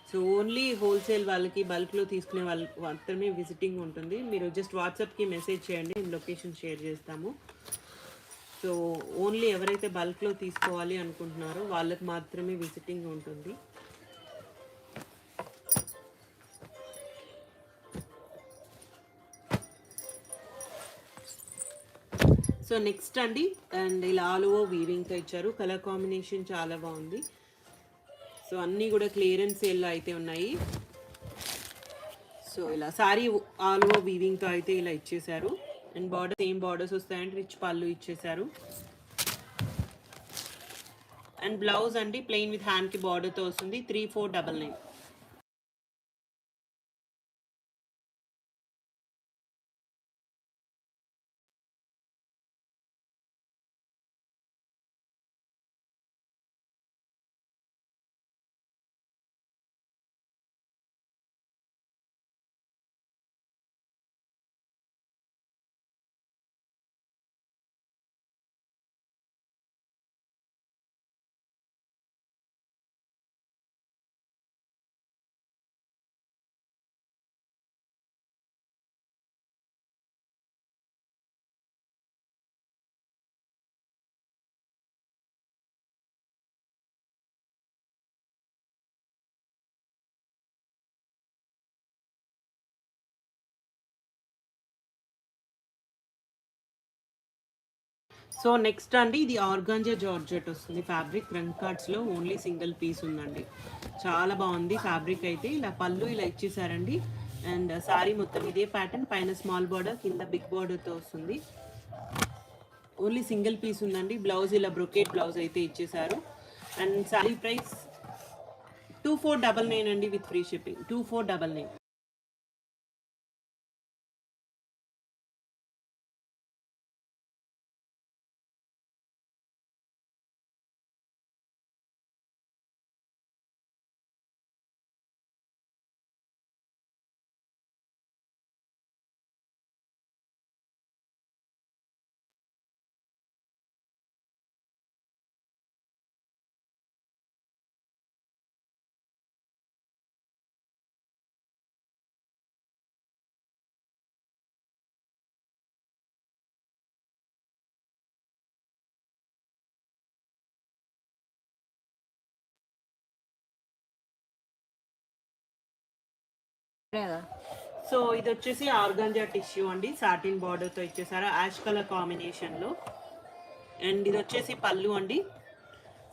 సో ఓన్లీ హోల్సేల్ వాళ్ళకి, బల్క్లో తీసుకునే వాళ్ళకి మాత్రమే విజిటింగ్ ఉంటుంది. మీరు జస్ట్ వాట్సాప్కి మెసేజ్ చేయండి, మేము లొకేషన్ షేర్ చేస్తాము. సో ఓన్లీ ఎవరైతే బల్క్లో తీసుకోవాలి అనుకుంటున్నారో వాళ్ళకి మాత్రమే విజిటింగ్ ఉంటుంది. సో నెక్స్ట్ అండి, అండ్ ఇలా ఆల్ ఓవర్ వీవింగ్తో ఇచ్చారు. కలర్ కాంబినేషన్ చాలా బాగుంది. సో అన్నీ కూడా క్లియరెన్స్ సేల్లో అయితే ఉన్నాయి. సో ఇలా సారీ ఆల్ ఓవర్ వీవింగ్తో అయితే ఇలా ఇచ్చేసారు. అండ్ బార్డర్ సేమ్ బార్డర్స్ వస్తాయండి, రిచ్ పళ్ళు ఇచ్చేసారు. అండ్ బ్లౌజ్ అండి ప్లెయిన్ విత్ హ్యాండ్కి బార్డర్తో వస్తుంది. 3499. సో నెక్స్ట్ అండి ఇది ఆర్గాంజా జార్జెట్ వస్తుంది ఫ్యాబ్రిక్. ఫ్రంట్ కార్డ్స్లో ఓన్లీ సింగిల్ పీస్ ఉందండి. చాలా బాగుంది ఫ్యాబ్రిక్ అయితే. ఇలా పళ్ళు ఇలా ఇచ్చేసారండి. అండ్ సారీ మొత్తం ఇదే ప్యాటర్న్, పైన స్మాల్ బార్డర్, కింద బిగ్ బార్డర్తో వస్తుంది. ఓన్లీ సింగిల్ పీస్ ఉందండి. బ్లౌజ్ ఇలా బ్రొకేట్ బ్లౌజ్ అయితే ఇచ్చేసారు. అండ్ సారీ ప్రైస్ 2499 అండి, విత్ ఫ్రీ షిప్పింగ్. 2499. సో ఇది వచ్చేసి ఆర్గాంజా టిష్యూ అండి, సాటిన్ బార్డర్తో ఇచ్చేసారు యాష్ కలర్ కాంబినేషన్లో. అండ్ ఇది వచ్చేసి పళ్ళు అండి,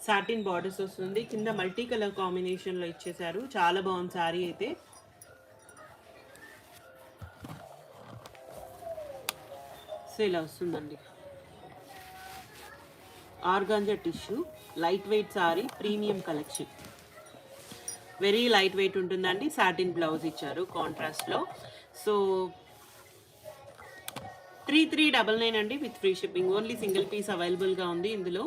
సాటిన్ బార్డర్స్ వస్తుంది. కింద మల్టీ కలర్ కాంబినేషన్లో ఇచ్చేసారు. చాలా బాగుంది సారీ అయితే. సో ఇలా వస్తుందండి organza tissue, light weight saree, premium collection. Very light weight ఉంటుందండి. సాటిన్ బ్లౌజ్ ఇచ్చారు కాంట్రాస్ట్లో. సో 3399 అండి, with free shipping. Only single piece అవైలబుల్గా ఉంది ఇందులో.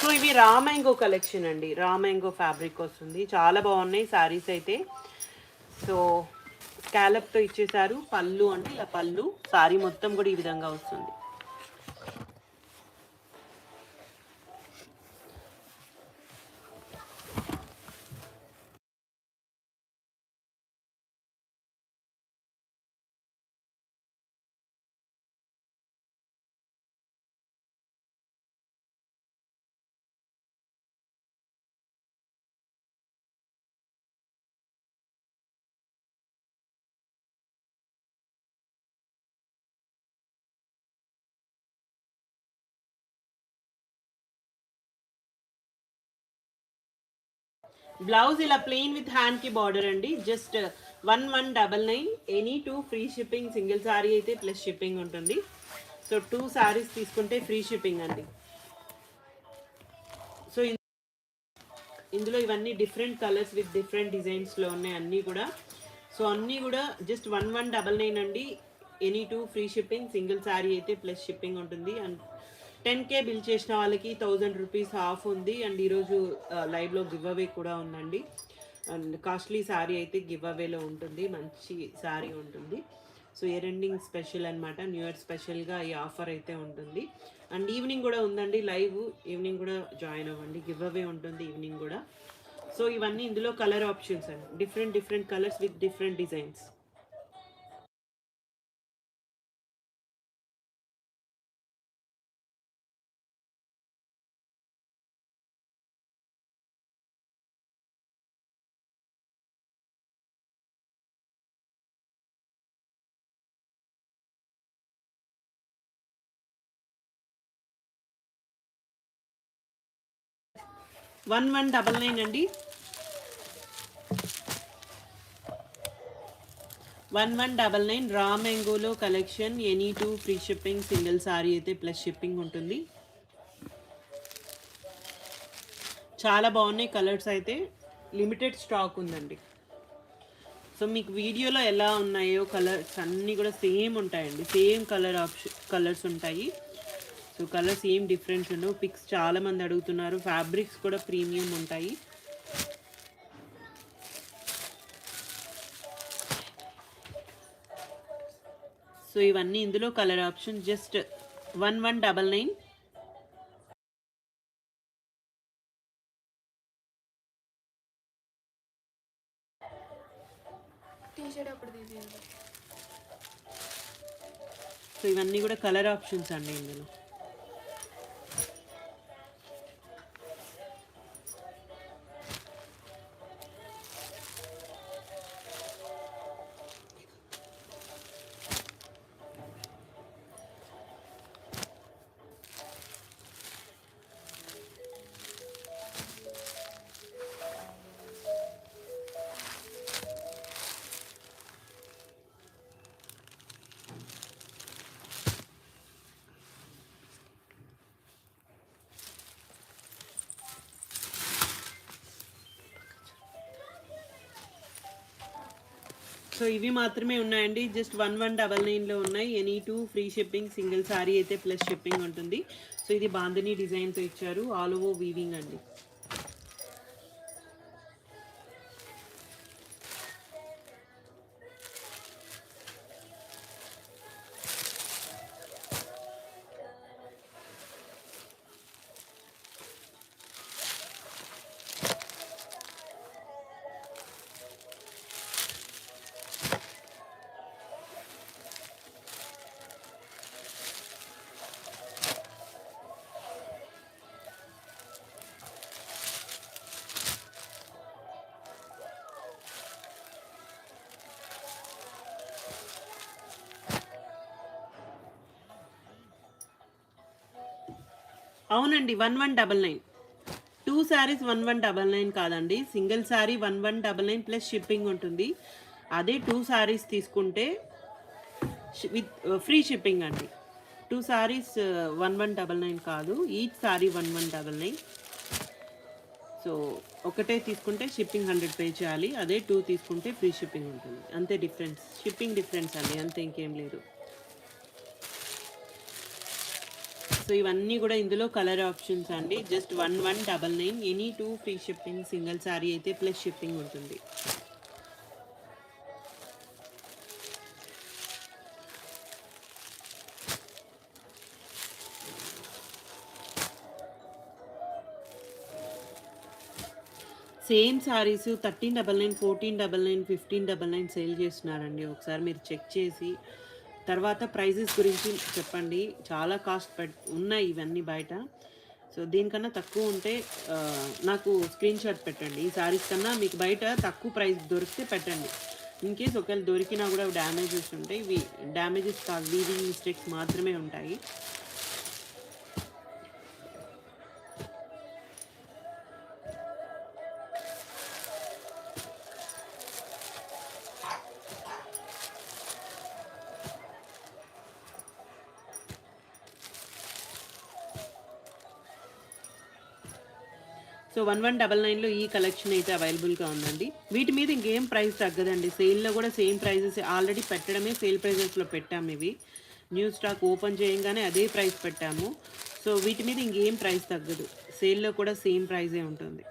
సో ఇవి రా మ్యాంగో కలెక్షన్ అండి. రా మ్యాంగో ఫ్యాబ్రిక్ వస్తుంది. చాలా బాగున్నాయి శారీస్ అయితే. సో స్కాలప్తో ఇచ్చేసారు. పళ్ళు అంటే ఇలా పళ్ళు, సారీ మొత్తం కూడా ఈ విధంగా వస్తుంది. బ్లౌజ్ ఇలా ప్లెయిన్ విత్ హ్యాండ్కి బార్డర్ అండి. Just 1199. Any 2 free shipping. Single sari అయితే ప్లస్ షిప్పింగ్ ఉంటుంది. సో 2 సారీస్ తీసుకుంటే ఫ్రీ షిప్పింగ్ అండి. సో ఇందులో ఇవన్నీ డిఫరెంట్ కలర్స్ విత్ డిఫరెంట్ డిజైన్స్లో ఉన్నాయి అన్నీ కూడా. సో అన్నీ కూడా జస్ట్ 1199 అండి. Any 2 free shipping. Single sari అయితే ప్లస్ షిప్పింగ్ ఉంటుంది. అండ్ 10K బిల్ చేసిన వాళ్ళకి 1000 రూపీస్ ఆఫ్ ఉంది. అండ్ ఈరోజు లైవ్లో గివ్ అవే కూడా ఉందండి. అండ్ కాస్ట్లీ శారీ అయితే గివ్ అవేలో ఉంటుంది. మంచి శారీ ఉంటుంది. సో ఇయర్ ఎండింగ్ స్పెషల్ అనమాట. న్యూ ఇయర్ స్పెషల్గా ఈ ఆఫర్ అయితే ఉంటుంది. అండ్ ఈవినింగ్ కూడా ఉందండి లైవ్. ఈవినింగ్ కూడా జాయిన్ అవ్వండి. గివ్ అవే ఉంటుంది ఈవినింగ్ కూడా. సో ఇవన్నీ ఇందులో కలర్ ఆప్షన్స్ అండి. Different different colours with different designs. One 1199 అండి. 1199 రా మ్యాంగోలో కలెక్షన్. Any 2 free shipping. Single sari అయితే ప్లస్ షిప్పింగ్ ఉంటుంది. చాలా బాగున్నాయి కలర్స్ అయితే. లిమిటెడ్ స్టాక్ ఉందండి. సో మీకు వీడియోలో ఎలా ఉన్నాయో కలర్స్ అన్నీ కూడా సేమ్ ఉంటాయండి. సేమ్ కలర్స్ ఉంటాయి. సో కలర్స్ ఏం డిఫరెన్స్ ఉండవు. పిక్స్ చాలామంది అడుగుతున్నారు. ఫ్యాబ్రిక్స్ కూడా ప్రీమియం ఉంటాయి. సో ఇవన్నీ ఇందులో కలర్ ఆప్షన్. జస్ట్ 1199. సో ఇవన్నీ కూడా కలర్ ఆప్షన్స్ అండి ఇందులో. సో ఇవి మాత్రమే ఉన్నాయండి. జస్ట్ 1199లో ఉన్నాయి. Any 2 free shipping. Single sari అయితే ప్లస్ షిప్పింగ్ ఉంటుంది. సో ఇది బాందిని డిజైన్తో ఇచ్చారు. ఆల్ ఓవర్ వీవింగ్ అండి. అవునండి 1199. 2 శారీస్ 1199 కాదండి. సింగిల్ శారీ 1199 ప్లస్ షిప్పింగ్ ఉంటుంది. అదే 2 శారీస్ తీసుకుంటే విత్ ఫ్రీ షిప్పింగ్ అండి. 2 శారీస్ 1199 కాదు. ఈచ్ శారీ 1199. సో ఒకటే తీసుకుంటే షిప్పింగ్ 100 పే చేయాలి. అదే 2 తీసుకుంటే ఫ్రీ షిప్పింగ్ ఉంటుంది. అంతే డిఫరెన్స్. షిప్పింగ్ డిఫరెన్స్ అండి, అంతే, ఇంకేం లేదు. సో ఇవన్నీ కూడా ఇందులో కలర్ ఆప్షన్స్ అండి. Just 1199. Any 2 free shipping. Single sari అయితే ప్లస్ షిప్పింగ్ ఉంటుంది. సేమ్ శారీస్ 1399, 1499, 1599 సేల్ చేస్తున్నారండి. ఒకసారి మీరు చెక్ చేసి తర్వాత ప్రైజెస్ గురించి చెప్పండి. చాలా కాస్ట్ ఉన్నాయి ఇవన్నీ బయట. సో దీనికన్నా తక్కువ ఉంటే నాకు స్క్రీన్ షాట్ పెట్టండి. ఈ శారీస్ కన్నా మీకు బయట తక్కువ ప్రైస్ దొరికితే పెట్టండి. ఇన్ కేస్ ఒకవేళ దొరికినా కూడా డ్యామేజెస్ ఉంటాయి. ఇవి డ్యామేజెస్ కాదు, వీవింగ్ మిస్టేక్స్ మాత్రమే ఉంటాయి. సో 1199లో ఈ కలెక్షన్ అయితే అవైలబుల్గా ఉందండి. వీటి మీద ఇంకేం ప్రైస్ తగ్గదండి. సేల్లో కూడా సేమ్ ప్రైజెస్ ఆల్రెడీ పెట్టడమే సేల్ ప్రైజెస్లో పెట్టాము. ఇవి న్యూ స్టాక్ ఓపెన్ చేయంగానే అదే ప్రైస్ పెట్టాము. సో వీటి మీద ఇంకేం ప్రైస్ తగ్గదు. సేల్లో కూడా సేమ్ ప్రైజే ఉంటుంది.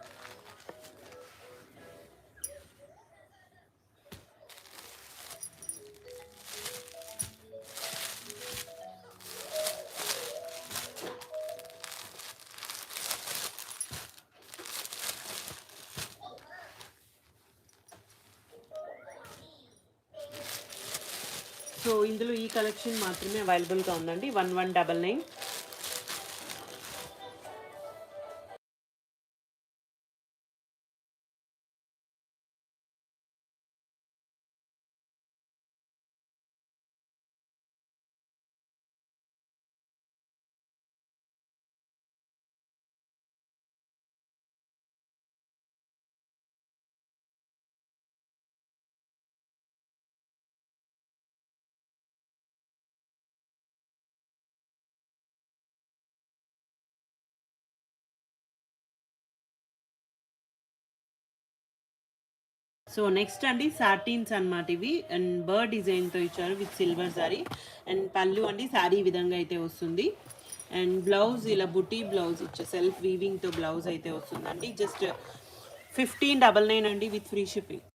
సో ఇందులో ఈ కలెక్షన్ మాత్రమే అవైలబుల్గా ఉందండి. 1199. సో నెక్స్ట్ అండి సాటిన్స్ అనమాట ఇవి. అండ్ బర్డ్ డిజైన్తో ఇచ్చారు విత్ సిల్వర్ సారీ. అండ్ పళ్ళు అండి శారీ ఈ విధంగా అయితే వస్తుంది. అండ్ బ్లౌజ్ ఇలా బుటీ బ్లౌజ్ ఇచ్చే సెల్ఫ్ వీవింగ్తో బ్లౌజ్ అయితే వస్తుందండి. జస్ట్ 1599 అండి with free shipping.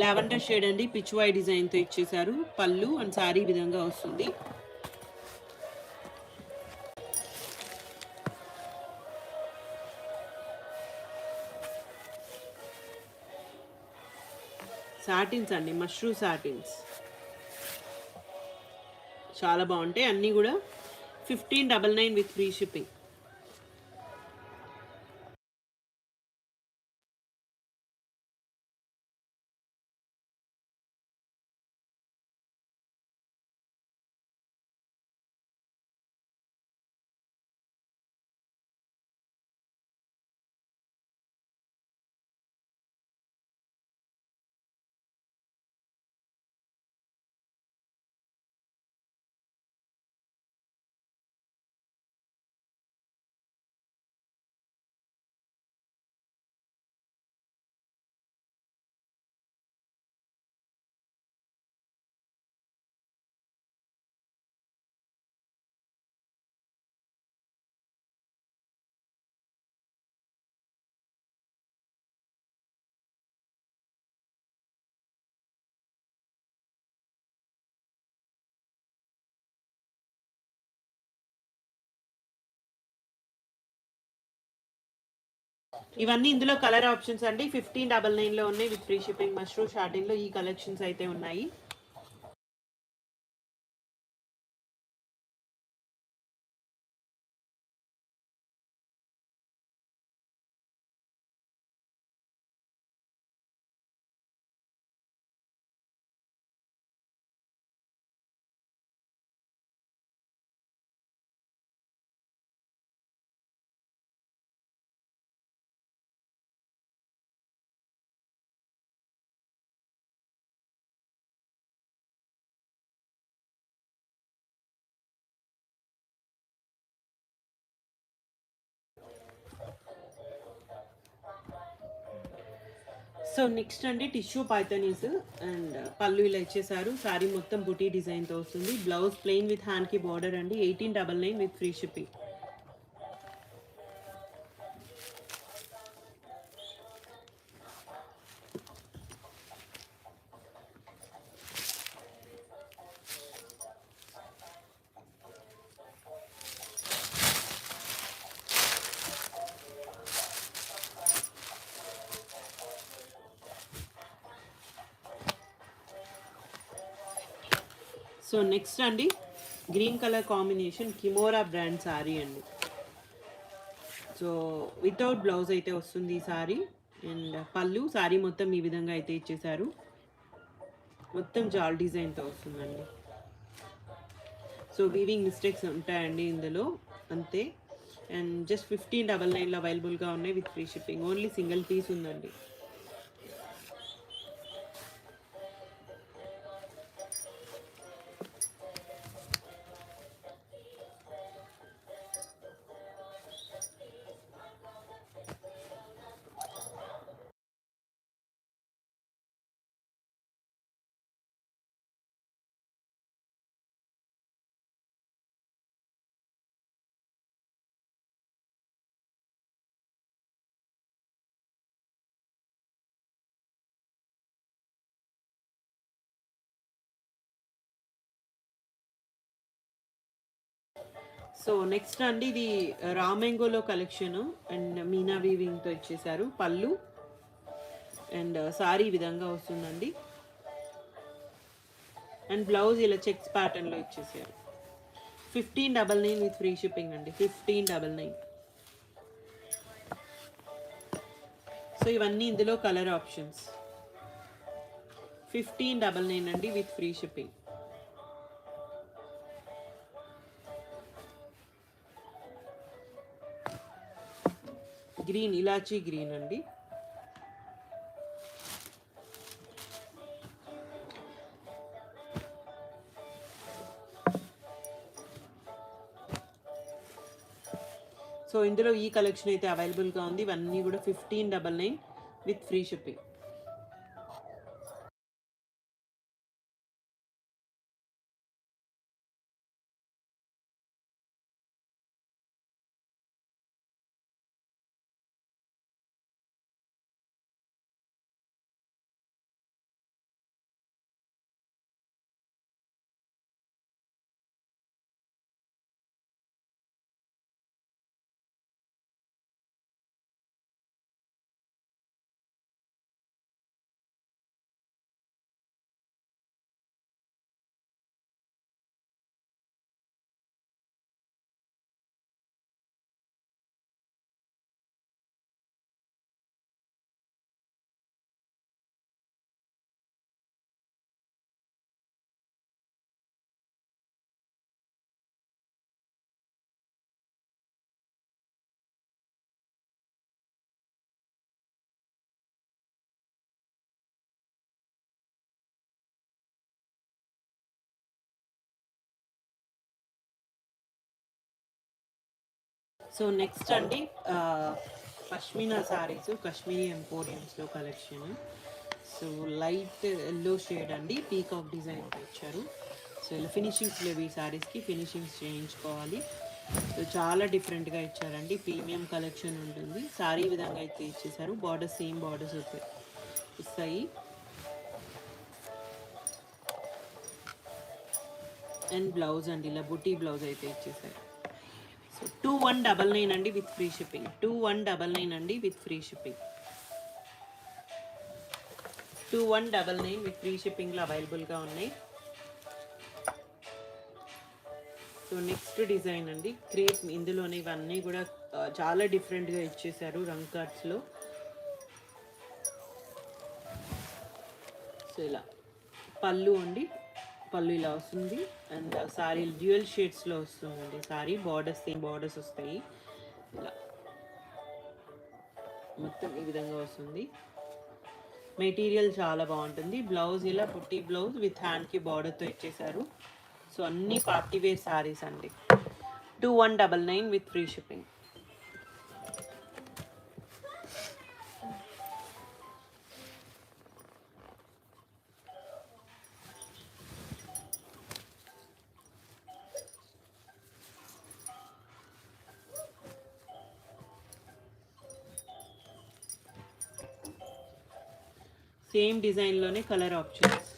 Lavender shade అండి పిచ్వాయ్ డిజైన్తో ఇచ్చేసారు. పళ్ళు అండ్ శారీ విధంగా వస్తుంది. సాటిన్స్ అండి, మష్రూ సాటిన్స్ చాలా బాగుంటాయి. అన్నీ కూడా 1599 విత్ ఫ్రీ షిప్పింగ్. ఇవన్నీ ఇందులో కలర్ ఆప్షన్స్ అండి. 1599లో ఉన్నాయి విత్ ఫ్రీ షిప్పింగ్. మష్రూ షార్టింగ్లో ఈ కలెక్షన్స్ అయితే ఉన్నాయి. సో నెక్స్ట్ అండి టిష్యూ పైథనీస్. అండ్ పళ్ళు ఇలా ఇచ్చేసారు. శారీ మొత్తం బుటీ డిజైన్తో వస్తుంది. బ్లౌజ్ ప్లెయిన్ విత్ హ్యాండ్కి బార్డర్ అండి. 1899 with free shipping. So next అండి green colour combination Kimora brand sorry అండి. సో వితౌట్ బ్లౌజ్ అయితే వస్తుంది ఈ సారీ. అండ్ పళ్ళు సారీ మొత్తం ఈ విధంగా అయితే ఇచ్చేసారు. మొత్తం జాల్ డిజైన్తో వస్తుందండి. సో వీవింగ్ మిస్టేక్స్ ఉంటాయండి ఇందులో, అంతే. అండ్ జస్ట్ 1599లో అవైలబుల్గా ఉన్నాయి with free shipping. Only single piece ఉందండి. సో నెక్స్ట్ అండి ఇది రామెంగోలో కలెక్షన్ అండ్ మీనా వీవింగ్తో ఇచ్చేసారు. పళ్ళు అండ్ సారీ ఈ విధంగా వస్తుందండి. అండ్ బ్లౌజ్ ఇలా చెక్స్ ప్యాటర్న్లో ఇచ్చేసారు. 1599 విత్ ఫ్రీ షిప్పింగ్ అండి. 1599. సో ఇవన్నీ ఇందులో కలర్ ఆప్షన్స్. 1599 అండి విత్ ఫ్రీ షిప్పింగ్. గ్రీన్ ఇలాచీ గ్రీన్ అండి. సో ఇందులో ఈ కలెక్షన్ అయితే అవైలబుల్గా ఉంది. ఇవన్నీ కూడా 1599 with free shipping. So next అండి పష్మినా సారీస్ కాశ్మీరీ ఎంపోరియంస్లో collection. So light yellow shade అండి, పీకాక్ డిజైన్ ఇచ్చారు. సో ఇలా ఫినిషింగ్స్ లేవు, ఈ సారీస్కి ఫినిషింగ్స్ చేయించుకోవాలి. సో చాలా డిఫరెంట్గా ఇచ్చారండి. ప్రీమియం కలెక్షన్ ఉంటుంది. సారీ విధంగా అయితే ఇచ్చేసారు. బార్డర్స్ సేమ్ బార్డర్స్ వస్తాయి. అండ్ బ్లౌజ్ అండి ఇలా బుటీ బ్లౌజ్ అయితే ఇచ్చేసారు. సో 2199 అండి విత్ ఫ్రీ షిప్పింగ్. 2199 అండి with free shipping. 2199 with free షిప్పింగ్లో అవైలబుల్గా ఉన్నాయి. సో నెక్స్ట్ డిజైన్ అండి క్రేప్. ఇందులోనే ఇవన్నీ కూడా చాలా డిఫరెంట్గా ఇచ్చేసారు రంగ్ కట్స్లో. సో ఇలా పళ్ళు అండి, పళ్ళు ఇలా వస్తుంది. అండ్ సారీ డ్యూయల్ షేడ్స్లో వస్తుందండి. సారీ బార్డర్స్ సేమ్ బార్డర్స్ వస్తాయి. ఇలా మొత్తం ఈ విధంగా వస్తుంది. మెటీరియల్ చాలా బాగుంటుంది. బ్లౌజ్ ఇలా పుట్టి బ్లౌజ్ విత్ హ్యాండ్కి బార్డర్తో ఇచ్చేసారు. సో అన్ని పార్టీ వేర్ సారీస్ అండి. 2199 విత్ ఫ్రీ షిప్పింగ్. సేమ్ డిజైన్లోనే కలర్ ఆప్షన్స్.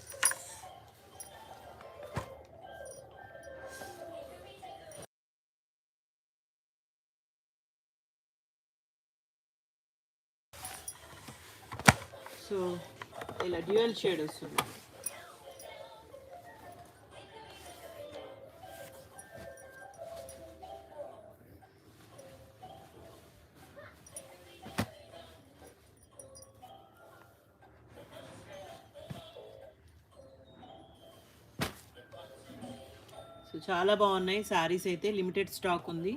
సో ఇలా డ్యూయల్ షేడ్ వస్తుంది. సో చాలా బాగున్నాయి శారీస్ అయితే, లిమిటెడ్ స్టాక్ ఉంది.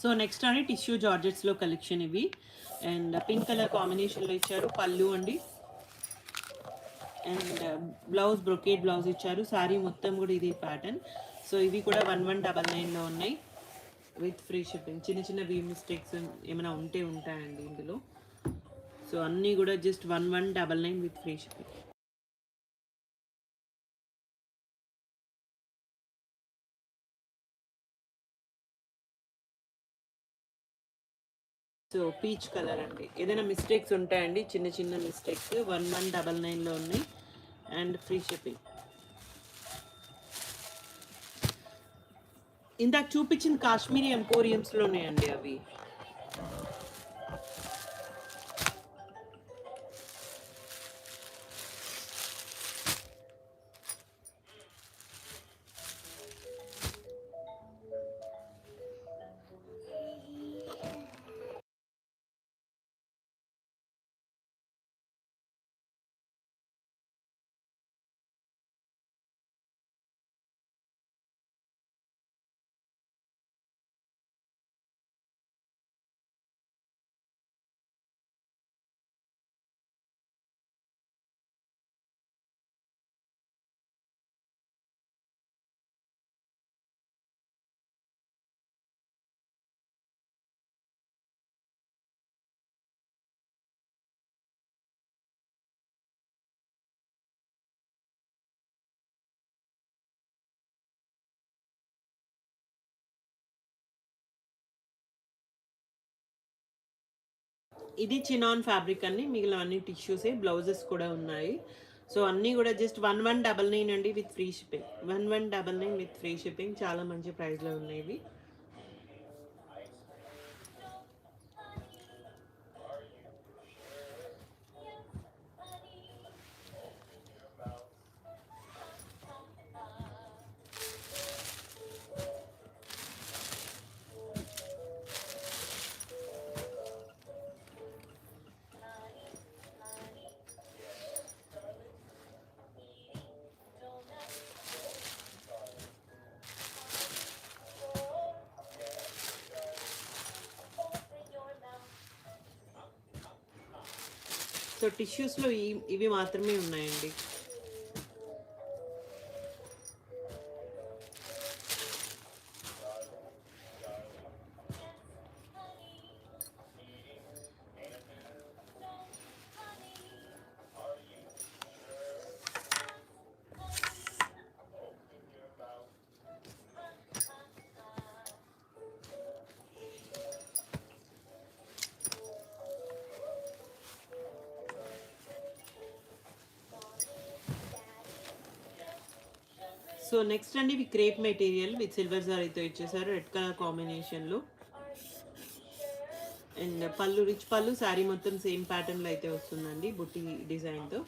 సో నెక్స్ట్ అండి టిష్యూ జార్జెట్స్లో కలెక్షన్ ఇవి. అండ్ పింక్ కలర్ కాంబినేషన్లో ఇచ్చారు పళ్ళు అండి. అండ్ బ్లౌజ్ బ్రొకేట్ బ్లౌజ్ ఇచ్చారు. శారీ మొత్తం కూడా ఇది ప్యాటర్న్. సో ఇవి కూడా 1199లో ఉన్నాయి విత్ ఫ్రీ షిప్పింగ్. చిన్న చిన్న వీ మిస్టేక్స్ ఏమైనా ఉంటాయండి ఇందులో. సో అన్నీ కూడా just 1199 with free shipping. So peach colour అండి. ఏదైనా మిస్టేక్స్ ఉంటాయండి, చిన్న చిన్న మిస్టేక్స్. 1199లో ఉన్నాయి అండ్ ఫ్రీ షిప్పింగ్. ఇందాక చూపించిన కాశ్మీరీ ఎంపోరియంస్లో ఉన్నాయండి అవి. ఇది చినాన్ ఫ్యాబ్రిక్ అండి. మిగిలినవన్నీ టిష్యూసే. బ్లౌజెస్ కూడా ఉన్నాయి. సో అన్నీ కూడా జస్ట్ 1199 అండి with free shipping. 1199 with free shipping. చాలా మంచి ప్రైస్లో ఉన్నాయి ఇవి. సో టిష్యూస్లో ఇవి మాత్రమే ఉన్నాయండి. సో నెక్స్ట్ అండి ఇవి క్రేప్ మెటీరియల్ విత్ సిల్వర్ జారీతో ఇచ్చేసారు, రెడ్ కలర్ కాంబినేషన్లో. అండ్ పళ్ళు రిచ్ పళ్ళు. శారీ మొత్తం సేమ్ ప్యాటర్న్లో అయితే వస్తుందండి బుట్టి డిజైన్తో.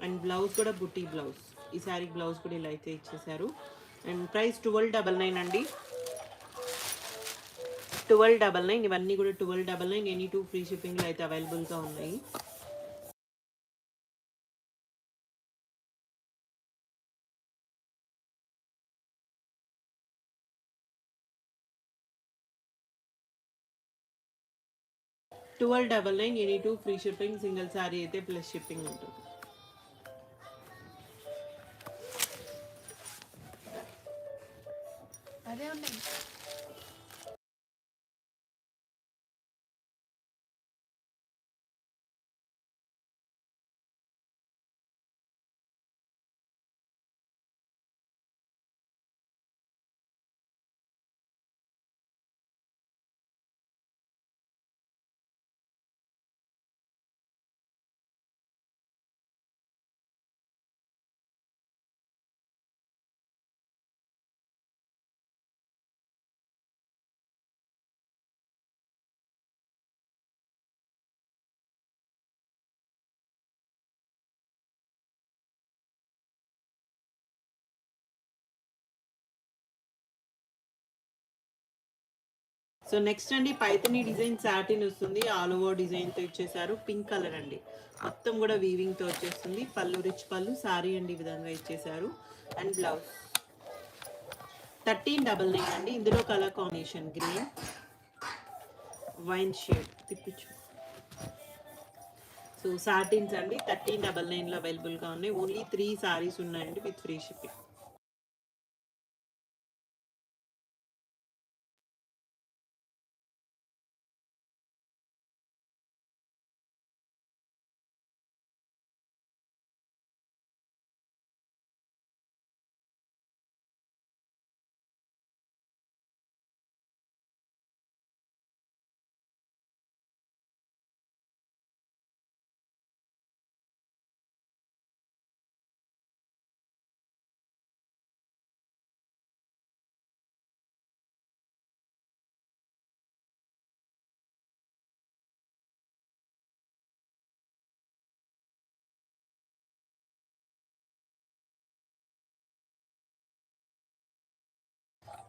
అండ్ బ్లౌజ్ కూడా బుట్టి బ్లౌజ్. ఈ శారీ బ్లౌజ్ కూడా ఇలా అయితే ఇచ్చేసారు. అండ్ ప్రైస్ 1299 అండి. 1299. ఇవన్నీ కూడా 1299. ఎనీ 2 ఫ్రీ షిప్పింగ్లో అయితే అవైలబుల్గా ఉన్నాయి. 1299 any two free shipping, single sari అయితే ప్లస్ షిప్పింగ్ ఉంటుంది. అదే ఉన్నాయి. సో నెక్స్ట్ అండి పైథనీ డిజైన్ సాటిన్ వస్తుంది, ఆల్ ఓవర్ డిజైన్తో ఇచ్చేసారు. పింక్ కలర్ అండి, మొత్తం కూడా వీవింగ్తో వచ్చేస్తుంది. పళ్ళు రిచ్ పళ్ళు, సారీ అండి ఈ విధంగా ఇచ్చేసారు. అండ్ బ్లౌజ్ 1399 అండి. ఇందులో colour combination green, wine shade తిప్పించు. సో సాటిన్స్ అండి 1399లో అవైలబుల్గా ఉన్నాయి. ఓన్లీ 3 సారీస్ ఉన్నాయండి విత్ ఫ్రీ షిప్పింగ్.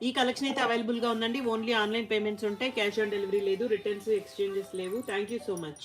ఈ కలెక్షన్ అయితే అవైలబుల్గా ఉందండి. ఓన్లీ ఆన్లైన్ పేమెంట్స్ ఉంటాయి, క్యాష్ ఆన్ డెలివరీ లేదు, రిటర్న్స్ ఎక్స్చేంజెస్ లేవు. Thank you so much.